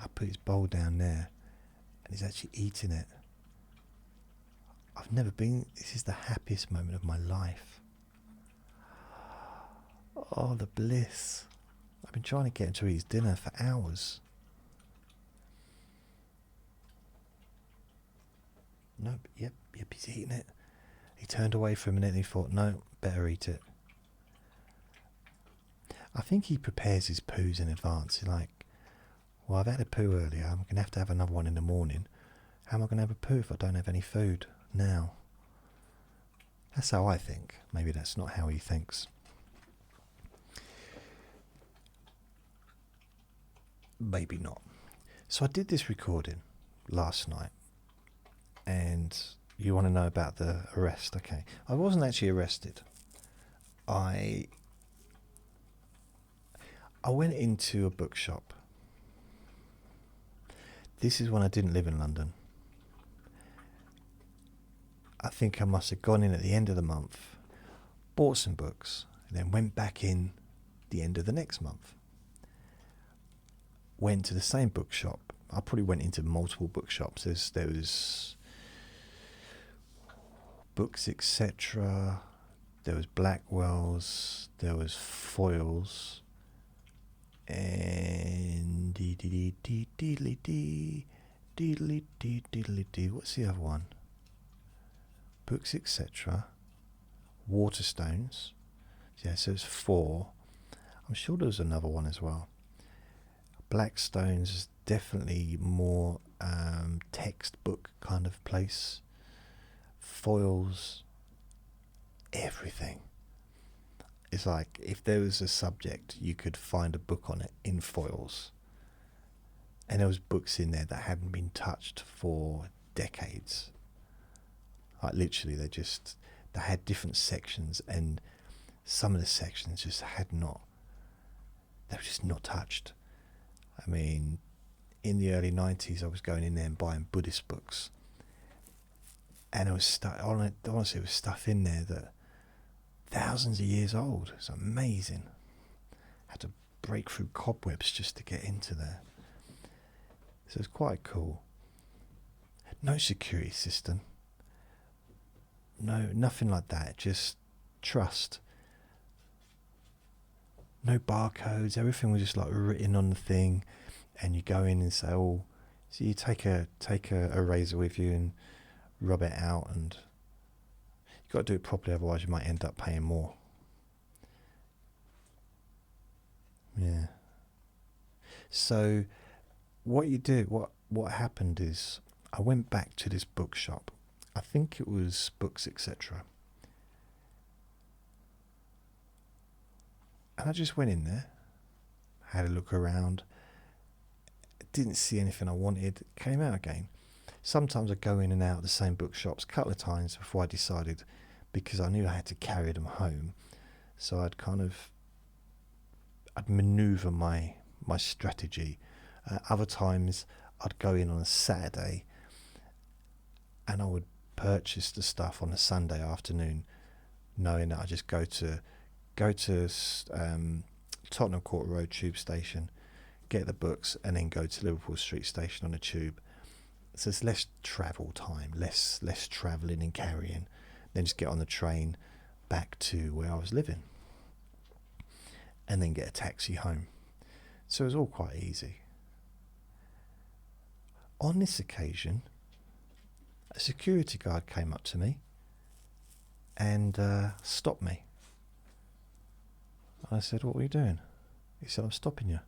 I put his bowl down there, and he's actually eating it. I've never been. This is the happiest moment of my life. Oh, the bliss. I've been trying to get him to eat his dinner for hours. Nope, yep, he's eating it. He turned away for a minute and he thought, no, better eat it. I think he prepares his poos in advance. He's like, well, I've had a poo earlier. I'm going to have another one in the morning. How am I going to have a poo if I don't have any food now? That's how I think. Maybe that's not how he thinks. Maybe not. So I did this recording last night, and you want to know about the arrest? Okay, I wasn't actually arrested. I went into a bookshop. This is when I didn't live in London. I think I must have gone in at the end of the month, bought some books, and then went back in the end of the next month. Went to the same bookshop. I probably went into multiple bookshops. There was Books, etc. There was Blackwell's. There was Foyle's. And what's the other one? Books, etc. Waterstones. Yeah, so it's 4. I'm sure there was another one as well. Blackstone's is definitely more textbook kind of place. Foyle's, everything. It's like if there was a subject, you could find a book on it in Foyle's. And there was books in there that hadn't been touched for decades. Like literally, they had different sections, and some of the sections just they were just not touched. I mean, in the early 90s, I was going in there and buying Buddhist books. And it was stuff, honestly, it was stuff in there that thousands of years old. It's amazing. I had to break through cobwebs just to get into there. So it's quite cool. No security system. No, nothing like that. Just trust. No barcodes. Everything was just like written on the thing, and you go in and say, "Oh," so you take a razor with you and rub it out, and you've got to do it properly, otherwise you might end up paying more. Yeah. So what happened is I went back to this bookshop. I think it was Books, etc. And I just went in there, had a look around, didn't see anything I wanted, came out again. Sometimes I'd go in and out of the same bookshops a couple of times before I decided, because I knew I had to carry them home. So I'd manoeuvre my strategy. Other times I'd go in on a Saturday and I would purchase the stuff on a Sunday afternoon, knowing that I just go to Tottenham Court Road tube station, get the books, and then go to Liverpool Street Station on a tube. So it's less travel time, less travelling and carrying. Then just get on the train back to where I was living, and then get a taxi home. So it was all quite easy. On this occasion, a security guard came up to me and stopped me. I said, what were you doing? He said, I'm stopping you.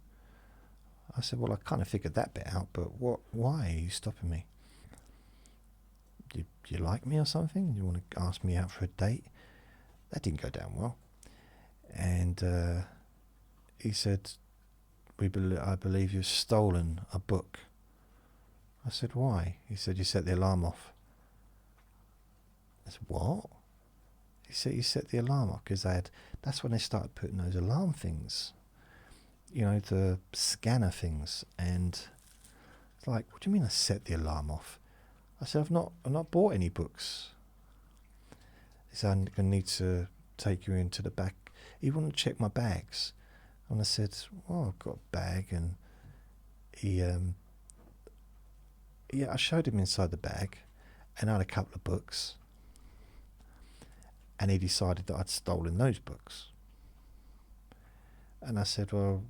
I said, well, I kind of figured that bit out, but why are you stopping me? Do you like me or something? Do you want to ask me out for a date? That didn't go down well. And he said, I believe you've stolen a book. I said, why? He said, you set the alarm off. I said, what? He said, you set the alarm off because that's when they started putting those alarm things, you know, the scanner things. And it's like, what do you mean I set the alarm off? I said, I've not bought any books. He said, I'm going to need to take you into the back. He wanted to check my bags. And I said, well, I've got a bag. And I showed him inside the bag, and I had a couple of books. And he decided that I'd stolen those books. And I said, well,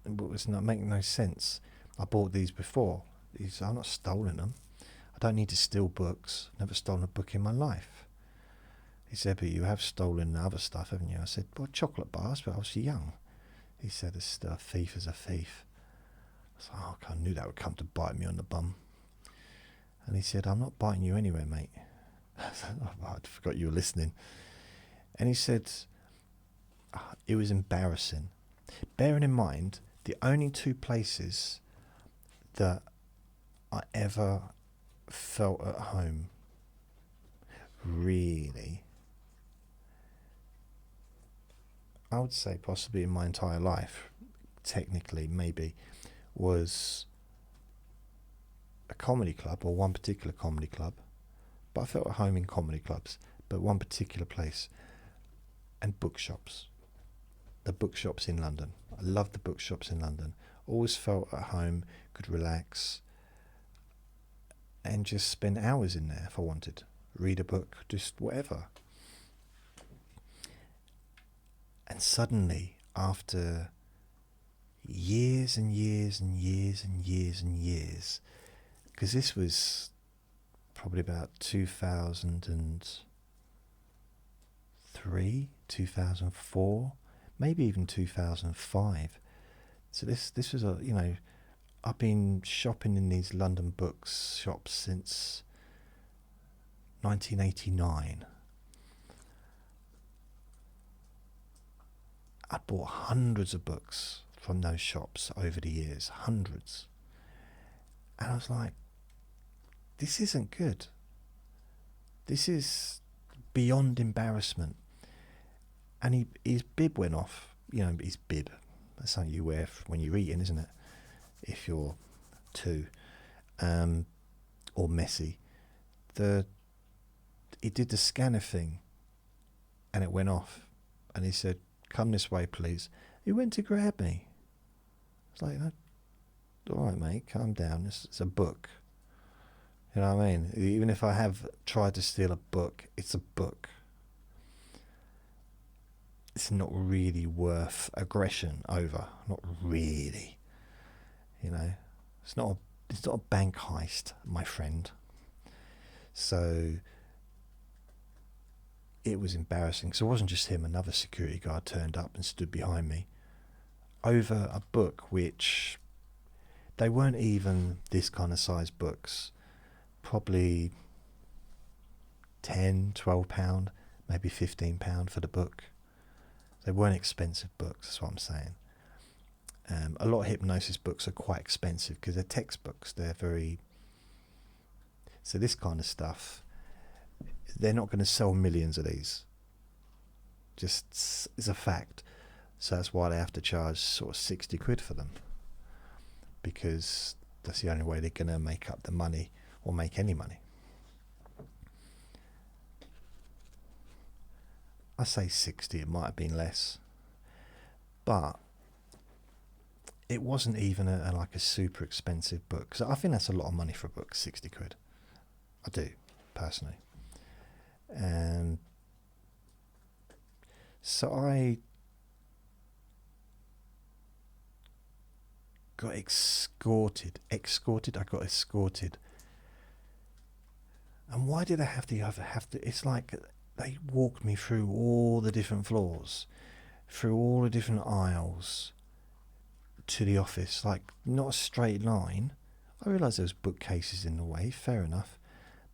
it's not making no sense. I bought these before. He said, I'm not stolen them. I don't need to steal books. Never stolen a book in my life. He said, but you have stolen other stuff, haven't you? I said, well, chocolate bars, but I was young. He said, a thief is a thief. I was like, oh, I knew that would come to bite me on the bum. And he said, I'm not biting you anywhere, mate. I said, oh, I forgot you were listening. And he said, it was embarrassing. Bearing in mind, the only two places that I ever felt at home, really, I would say possibly in my entire life, technically maybe, was a comedy club, or one particular comedy club. But I felt at home in comedy clubs, but one particular place, and bookshops. The bookshops in London. I loved the bookshops in London. Always felt at home, could relax, and just spend hours in there if I wanted. Read a book, just whatever. And suddenly, after years and years and years and years and years, because this was probably about 2003, 2004, maybe even 2005. So this was I've been shopping in these London bookshops since 1989. I bought hundreds of books from those shops over the years, hundreds. And I was like, this isn't good. This is beyond embarrassment. And his bib went off. You know, his bib. That's something you wear when you're eating, isn't it? If you're too or messy. He did the scanner thing, and it went off. And he said, come this way, please. He went to grab me. It's like, all right, mate, calm down. It's a book. You know what I mean? Even if I have tried to steal a book, it's a book. It's not really worth aggression over. Not really. You know, it's not a bank heist, my friend. So it was embarrassing. So it wasn't just him. Another security guard turned up and stood behind me over a book which they weren't even this kind of size books. Probably £10, £12, maybe £15 for the book. They weren't expensive books, that's what I'm saying. A lot of hypnosis books are quite expensive because they're textbooks. They're very... So this kind of stuff, they're not going to sell millions of these. Just it's a fact. So that's why they have to charge sort of 60 quid for them. Because that's the only way they're going to make up the money or make any money. I say 60, it might have been less. But it wasn't even like a super expensive book. So I think that's a lot of money for a book, 60 quid. I do, personally. So I got escorted. I got escorted. And why did I have to? It's like they walked me through all the different floors, through all the different aisles to the office, like not a straight line. I realised there was bookcases in the way, fair enough,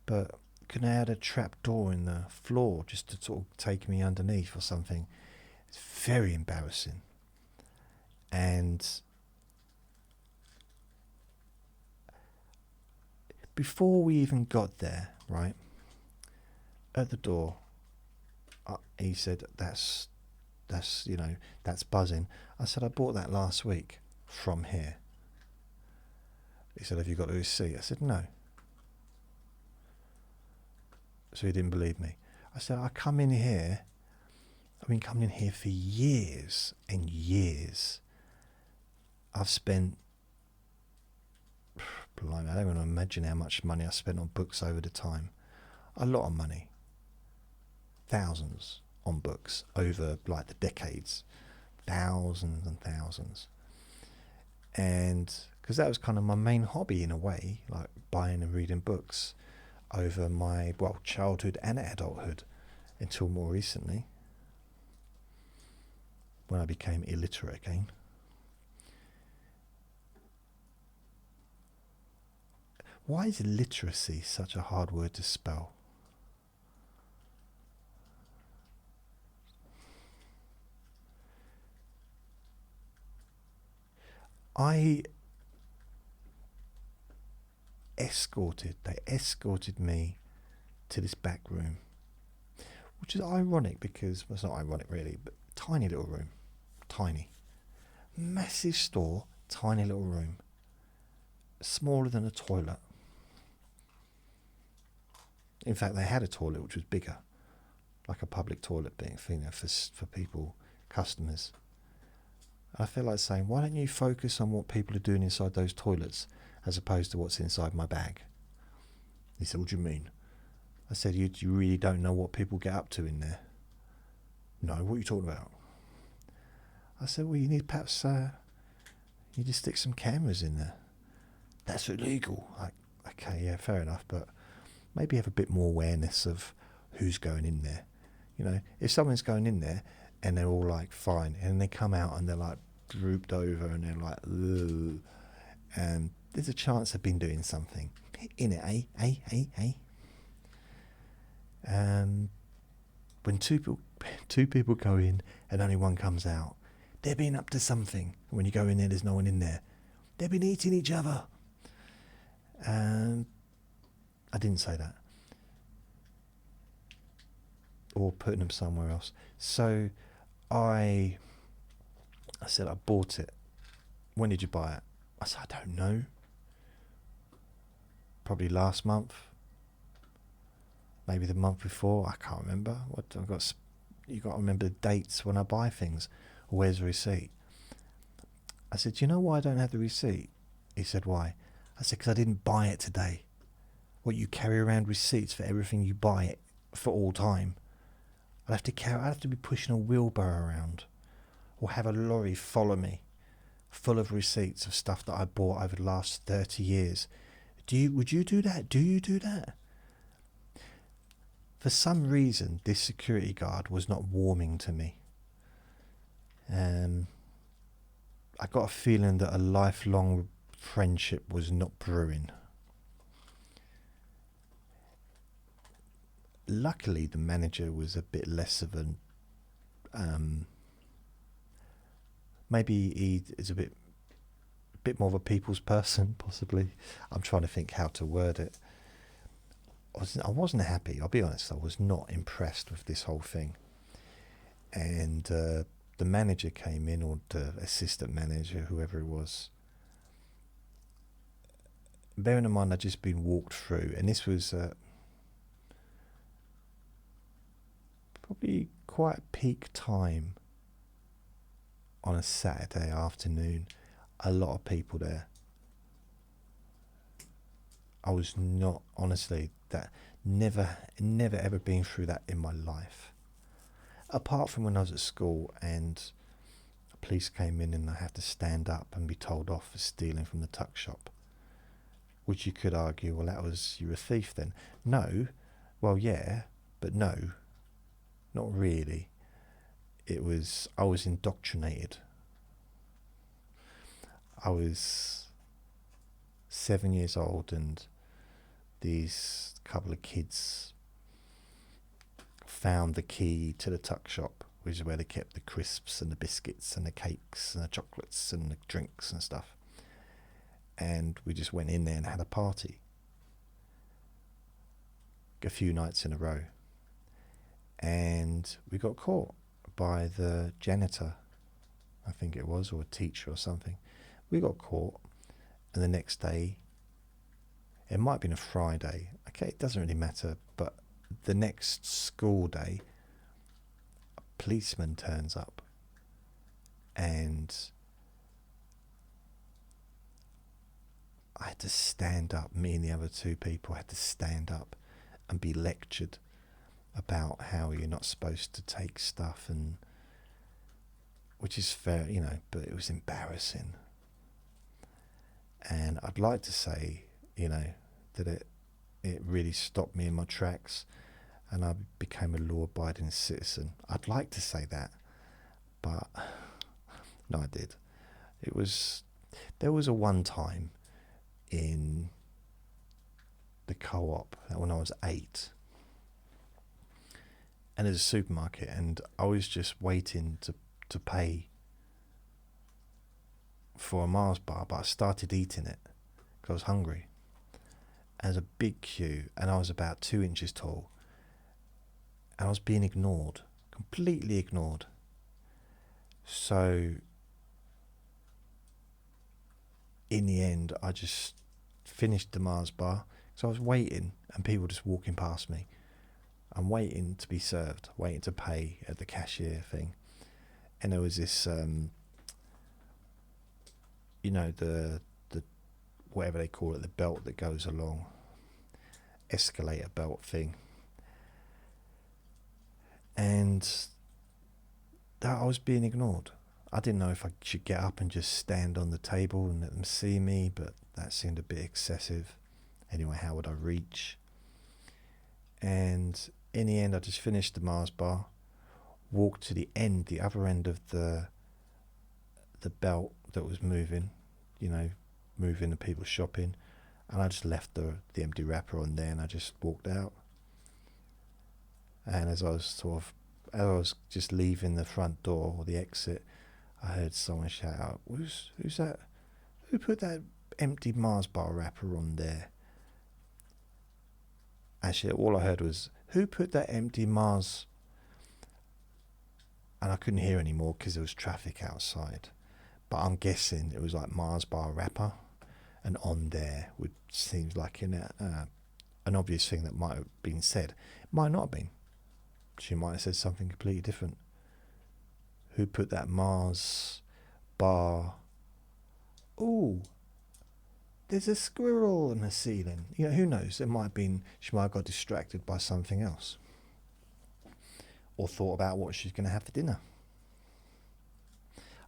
but couldn't have had a trap door in the floor just to sort of take me underneath or something. It's very embarrassing. And before we even got there, right, at the door, he said, that's buzzing. I said, I bought that last week from here. He said, have you got a receipt? I said, no. So he didn't believe me. I said, I've been coming in here for years and years. I've spent, blimey, I don't want to imagine how much money I spent on books over the time. A lot of money. Thousands on books over like the decades. Thousands and thousands. And because that was kind of my main hobby in a way, like buying and reading books over my, childhood and adulthood until more recently when I became illiterate again. Why is illiteracy such a hard word to spell? They escorted me to this back room, which is ironic because, well, it's not ironic really, but tiny little room, tiny. Massive store, tiny little room, smaller than a toilet. In fact, they had a toilet which was bigger, like a public toilet being, for people, customers. I feel like saying, why don't you focus on what people are doing inside those toilets as opposed to what's inside my bag? He said, what do you mean? I said, you really don't know what people get up to in there? No, what are you talking about? I said, well, you need perhaps, you just stick some cameras in there. That's illegal. Like, okay, yeah, fair enough, but maybe have a bit more awareness of who's going in there. You know, if someone's going in there and they're all like fine, and they come out and they're like drooped over and they're like, ugh, and there's a chance they've been doing something in it, eh? When two people go in and only one comes out, they've been up to something. When you go in there, there's no one in there. They've been eating each other. I didn't say that. Or putting them somewhere else. So I said, I bought it. When did you buy it? I said, I don't know. Probably last month. Maybe the month before. I can't remember. You got to remember the dates when I buy things. Where's the receipt? I said, do you know why I don't have the receipt? He said, why? I said, because I didn't buy it today. What, you carry around receipts for everything you buy it for all time? I'd have to be pushing a wheelbarrow around, or have a lorry follow me, full of receipts of stuff that I bought over the last 30 years. Would you do that? Do you do that? For some reason, this security guard was not warming to me. I got a feeling that a lifelong friendship was not brewing. Luckily, the manager was a bit less of an... maybe he is a bit more of a people's person, possibly. I'm trying to think how to word it. I wasn't happy, I'll be honest. I was not impressed with this whole thing. And the manager came in, or the assistant manager, whoever it was. Bearing in mind I'd just been walked through, and this was probably quite peak time on a Saturday afternoon. A lot of people there. I was not, honestly, that never ever been through that in my life. Apart from when I was at school and the police came in and I had to stand up and be told off for stealing from the tuck shop. Which you could argue, well, you're a thief then. No, well, yeah, but no. Not really. I was indoctrinated. I was 7 years old, and these couple of kids found the key to the tuck shop, which is where they kept the crisps and the biscuits and the cakes and the chocolates and the drinks and stuff. And we just went in there and had a party a few nights in a row. And we got caught by the janitor, I think it was, or a teacher or something. We got caught, and the next day, it might have been a Friday, okay, it doesn't really matter, but the next school day, a policeman turns up, and I had to stand up. Me and the other two people had to stand up and be lectured about how you're not supposed to take stuff, and which is fair, you know, but it was embarrassing. And I'd like to say, you know, that it really stopped me in my tracks and I became a law-abiding citizen. I'd like to say that, but no, I did. There was a one time in the co-op when I was 8, and there's a supermarket, and I was just waiting to pay for a Mars bar, but I started eating it because I was hungry. And there's a big queue, and I was about 2 inches tall, and I was being ignored, completely ignored. So in the end, I just finished the Mars bar. So I was waiting, and people just walking past me. I'm waiting to be served, waiting to pay at the cashier thing. And there was this, you know, the whatever they call it, the belt that goes along, escalator belt thing. And I was being ignored. I didn't know if I should get up and just stand on the table and let them see me, but that seemed a bit excessive. Anyway, how would I reach? And in the end, I just finished the Mars bar, walked to the other end of the belt that was moving, you know, moving the people shopping, and I just left the empty wrapper on there, and I just walked out. And as I was just leaving the front door or the exit, I heard someone shout out, "Who's that? Who put that empty Mars bar wrapper on there?" Actually, all I heard was, "Who put that empty Mars?" And I couldn't hear anymore because there was traffic outside. But I'm guessing it was like Mars bar wrapper, and on there would seems like an obvious thing that might have been said. It might not have been. She might have said something completely different. Who put that Mars bar? Ooh, there's a squirrel on the ceiling. You know, who knows? It might have been, she might have got distracted by something else, or thought about what she's going to have for dinner.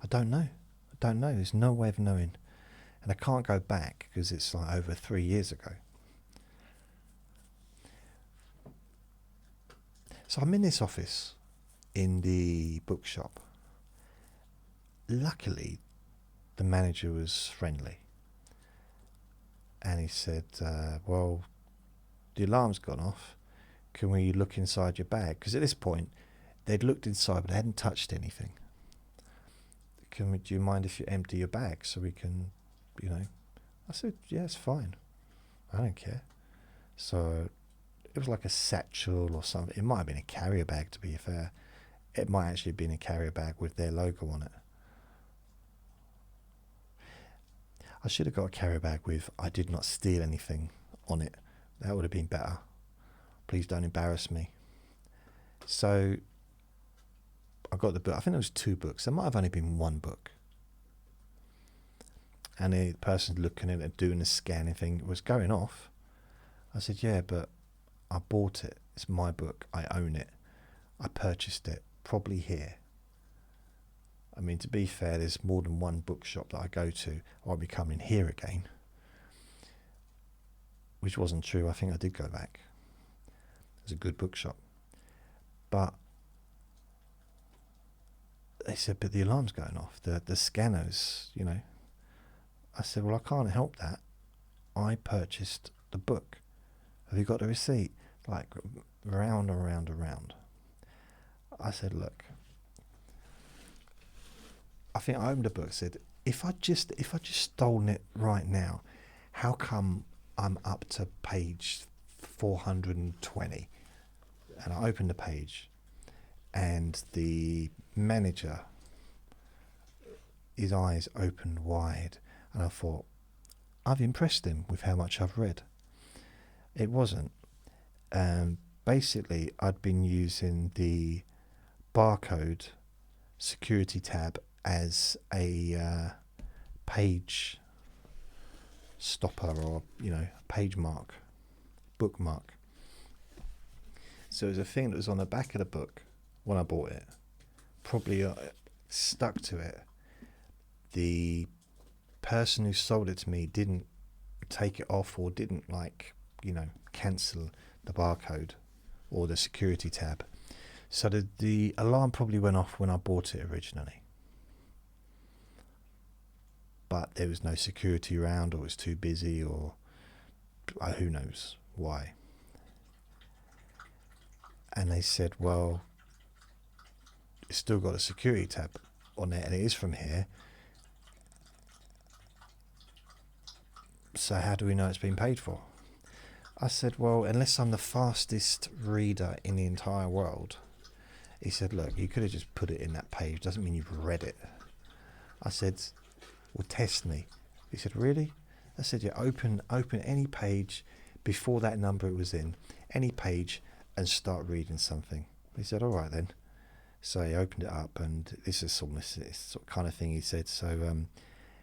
I don't know. There's no way of knowing. And I can't go back because it's like over 3 years ago. So I'm in this office in the bookshop. Luckily, the manager was friendly. And he said, well, the alarm's gone off. Can we look inside your bag? Because at this point, they'd looked inside, but they hadn't touched anything. Do you mind if you empty your bag so we can, you know? I said, yeah, it's fine. I don't care. So it was like a satchel or something. It might have been a carrier bag, to be fair. It might actually have been a carrier bag with their logo on it. I should have got a carrier bag with "I did not steal anything" on it. That would have been better. Please don't embarrass me. So I got the book. I think there was 2 books. There might have only been 1 book. And the person looking at it, doing the scanning thing, was going off. I said, yeah, but I bought it. It's my book. I own it. I purchased it. Probably here. I mean, to be fair, there's more than one bookshop that I go to. I'll be coming here again. Which wasn't true. I think I did go back. It's a good bookshop. But They said, but the alarm's going off, the scanner's, you know. I said, well, I can't help that. I purchased the book. Have you got the receipt? Like, round and round and round. I said, look, I think I opened the book, said, if I just stolen it right now, how come I'm up to page 420? And I opened the page, and the manager, his eyes opened wide, and I thought, I've impressed him with how much I've read. It wasn't. Basically, I'd been using the barcode security tab as a page stopper, or, you know, page mark, bookmark. So it was a thing that was on the back of the book when I bought it, probably stuck to it. The person who sold it to me didn't take it off, or didn't, like, you know, cancel the barcode or the security tab. So the alarm probably went off when I bought it originally. But there was no security around, or it was too busy, or who knows why. And they said, well, it's still got a security tab on it, and it is from here. So how do we know it's been paid for? I said, well, unless I'm the fastest reader in the entire world. He said, look, you could have just put it in that page. Doesn't mean you've read it. I said, well, test me. He said, really? I said, yeah, open any page before that number it was in, any page, and start reading something. He said, all right then. So he opened it up, and this is sort of kind of thing he said. So,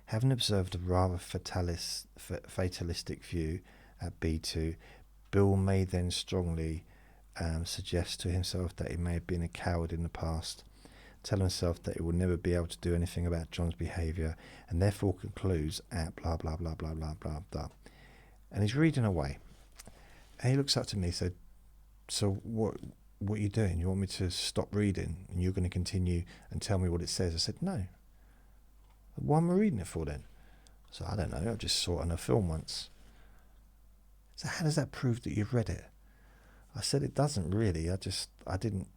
having observed a rather fatalistic view at B2, Bill may then strongly suggest to himself that he may have been a coward in the past, tell himself that he will never be able to do anything about John's behaviour, and therefore concludes at blah blah blah blah blah blah blah. And he's reading away, and he looks up to me and said, so what are you doing? You want me to stop reading and you're going to continue and tell me what it says? I said, no. Why am I reading it for then? So I don't know, I just saw it on a film once. So how does that prove that you've read it? I said, it doesn't really. I didn't.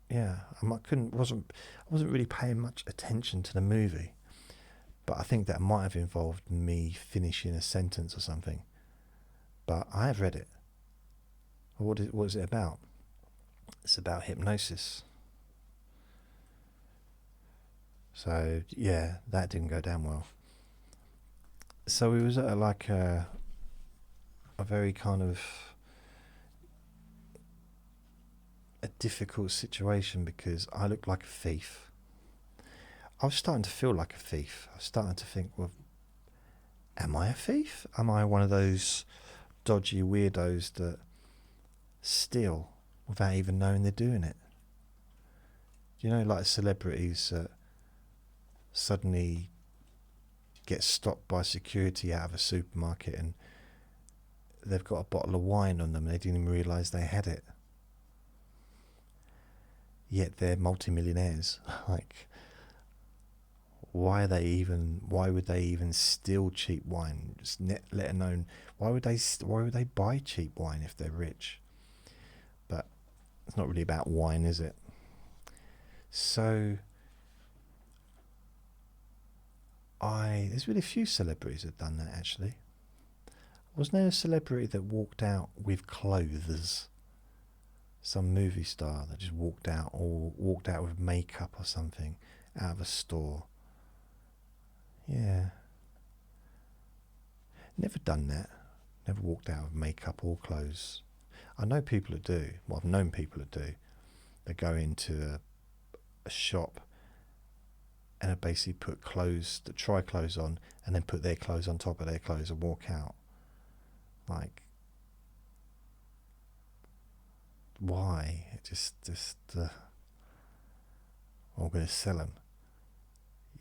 Yeah, wasn't really paying much attention to the movie, but I think that might have involved me finishing a sentence or something. But I have read it. What is it about? It's about hypnosis. So yeah, that didn't go down well. So we was at like a very kind of a difficult situation, because I looked like a thief. I was starting to feel like a thief. I was starting to think, well, am I a thief? Am I one of those dodgy weirdos that steal without even knowing they're doing it? You know, like celebrities that suddenly get stopped by security out of a supermarket and they've got a bottle of wine on them and they didn't even realise they had it. Yet they're multimillionaires. Like, why would they even steal cheap wine? Just let alone, why would they buy cheap wine if they're rich? But it's not really about wine, is it? So there's really a few celebrities that have done that, actually. Wasn't there a celebrity that walked out with clothes? Some movie star that just walked out, or walked out with makeup or something out of a store. Yeah. Never done that. Never walked out with makeup or clothes. I know people that do. Well, I've known people that do. They go into a shop and they basically put try clothes on, and then put their clothes on top of their clothes and walk out. Like, why? I'm going to sell them.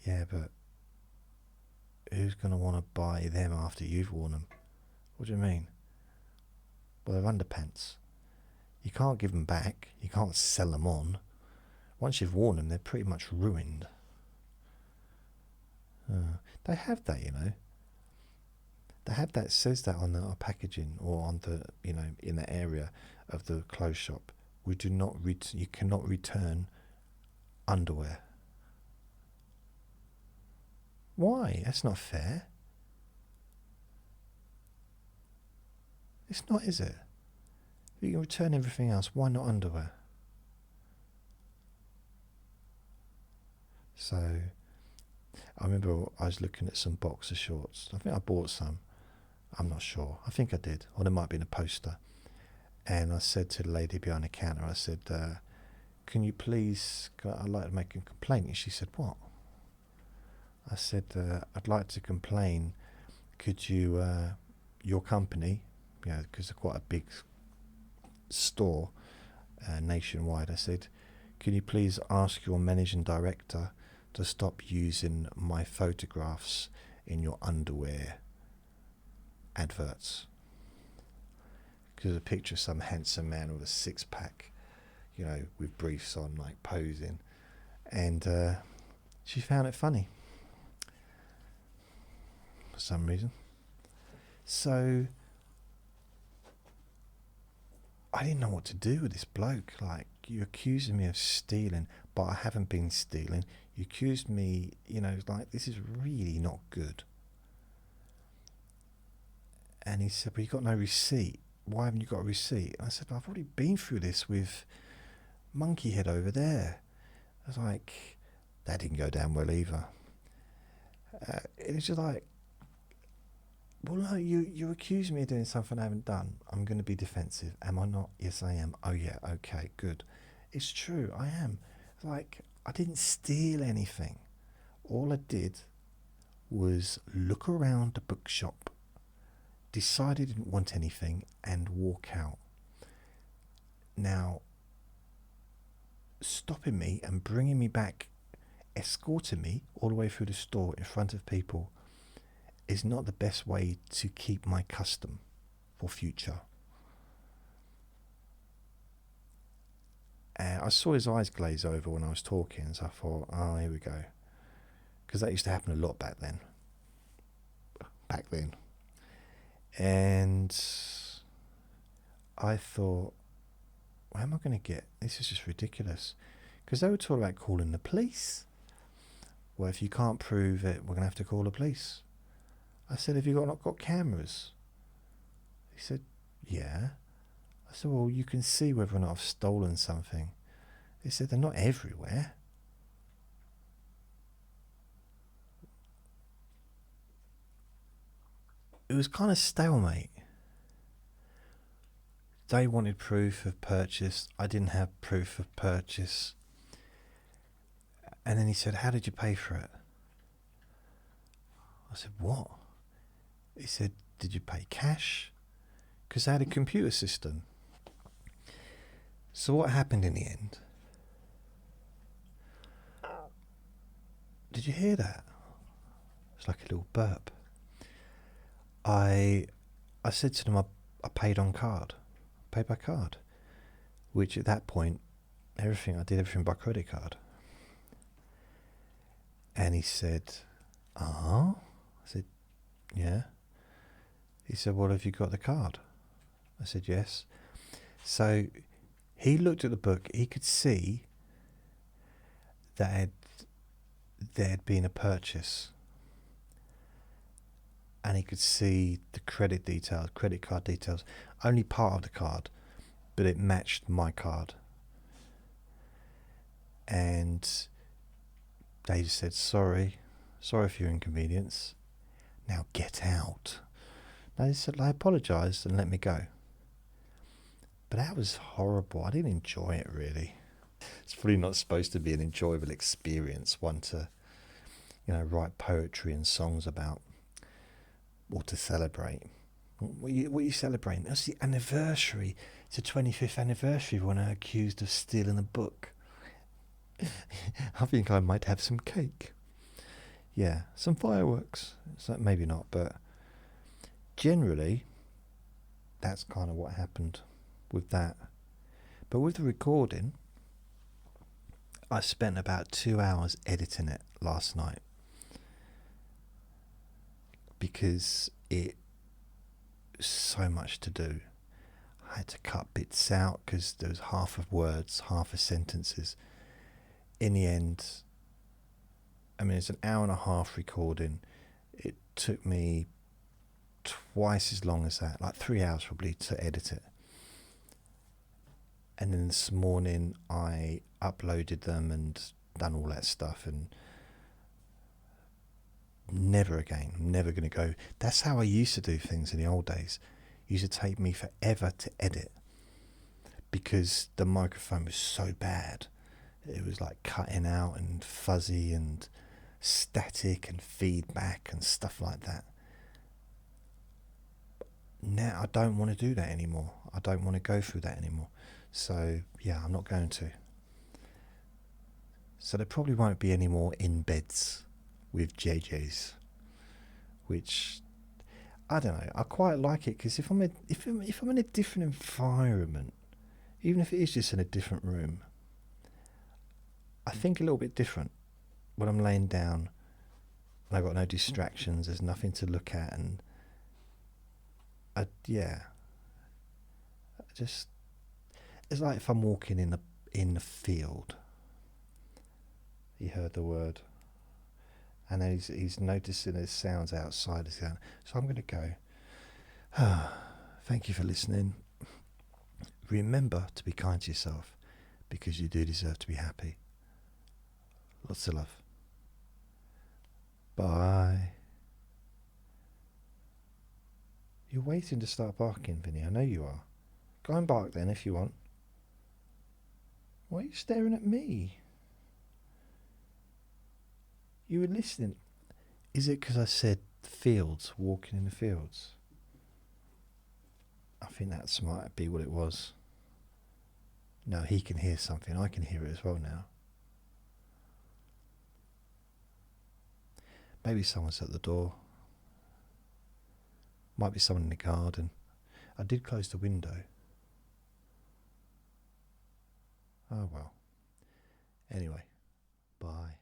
Yeah, but who's going to want to buy them after you've worn them? What do you mean? Well, they're underpants. You can't give them back. You can't sell them on. once you've worn them, they're pretty much ruined. They have that, you know. They have that, says that on the packaging, or on the, you know, in the area of the clothes shop. We do not you cannot return underwear. Why? That's not fair. It's not, is it? If you can return everything else, why not underwear? So I remember I was looking at some boxer shorts. I think I bought some. I'm not sure. I think I did. Or there might have been a poster. And I said to the lady behind the counter, I said, can you please, I'd like to make a complaint. And she said, what? I said, I'd like to complain. Could you, your company, you know, because they're quite a big store nationwide, I said, can you please ask your managing director to stop using my photographs in your underwear adverts? Because a picture of some handsome man with a six-pack, you know, with briefs on, like posing, and she found it funny for some reason. So I didn't know what to do with this bloke. Like, you're accusing me of stealing, but I haven't been stealing. You accused me, you know, like, this is really not good. And he said, well, you got no receipt. Why haven't you got a receipt? And I said, I've already been through this with Monkey Head over there. I was like, that didn't go down well either. It was just like, well, no, you accuse me of doing something I haven't done. I'm going to be defensive. Am I not? Yes, I am. Oh, yeah, okay, good. It's true, I am. Like, I didn't steal anything. All I did was look around the bookshop, decide I didn't want anything, and walk out. Now, stopping me and bringing me back, escorting me all the way through the store in front of people, is not the best way to keep my custom for future. I saw his eyes glaze over when I was talking, so I thought, oh, here we go. Because that used to happen a lot back then. And I thought, where am I going to get? This is just ridiculous. Because they were talking about calling the police. Well, if you can't prove it, we're going to have to call the police. I said, have you not got cameras? He said, yeah. I said, well, you can see whether or not I've stolen something. He said, they're not everywhere. It was kind of stalemate. They wanted proof of purchase. I didn't have proof of purchase. And then he said, how did you pay for it? I said, what? He said, did you pay cash? Because they had a computer system. So what happened in the end? Did you hear that? It's like a little burp. I said to them, I paid on card. I paid by card. Which at that point, I did everything by credit card. And he said, I said, yeah. He said, well, have you got the card? I said, yes. So he looked at the book. He could see that there had been a purchase. And he could see the credit card details. Only part of the card, but it matched my card. And they just said, sorry for your inconvenience. Now get out. And they said, I apologised and let me go. But that was horrible. I didn't enjoy it, really. It's probably not supposed to be an enjoyable experience, one to, you know, write poetry and songs about, or to celebrate. What are you celebrating? That's the anniversary. It's the 25th anniversary when I was accused of stealing a book. I think I might have some cake. Yeah, some fireworks. So maybe not, but generally, that's kind of what happened with that. But with the recording, I spent about 2 hours editing it last night because it was so much to do. I had to cut bits out because there was half of words, half of sentences. In the end, I mean, it's an hour and a half recording. It took me twice as long as that, like 3 hours probably, to edit it. And then this morning I uploaded them and done all that stuff, and never again. I'm never going to go. That's how I used to do things in the old days. It used to take me forever to edit because the microphone was so bad. It was like cutting out and fuzzy and static and feedback and stuff like that. Now I don't want to do that anymore. I don't want to go through that anymore. So yeah, I'm not going to. So there probably won't be any more in beds with JJs, which I don't know. I quite like it because if I'm in a different environment, even if it is just in a different room, I think a little bit different when I'm laying down and I've got no distractions. There's nothing to look at, and it's like if I'm walking in the field. He heard the word, and then he's noticing there's sounds outside. So I'm going to go. Thank you for listening. Remember to be kind to yourself, because you do deserve to be happy. Lots of love. Bye. You're waiting to start barking, Vinnie. I know you are. Go and bark then if you want. Why are you staring at me? You were listening. Is it because I said fields, walking in the fields? I think that might be what it was. No, he can hear something. I can hear it as well now. Maybe someone's at the door. Might be someone in the garden. I did close the window. Oh well. Anyway, bye.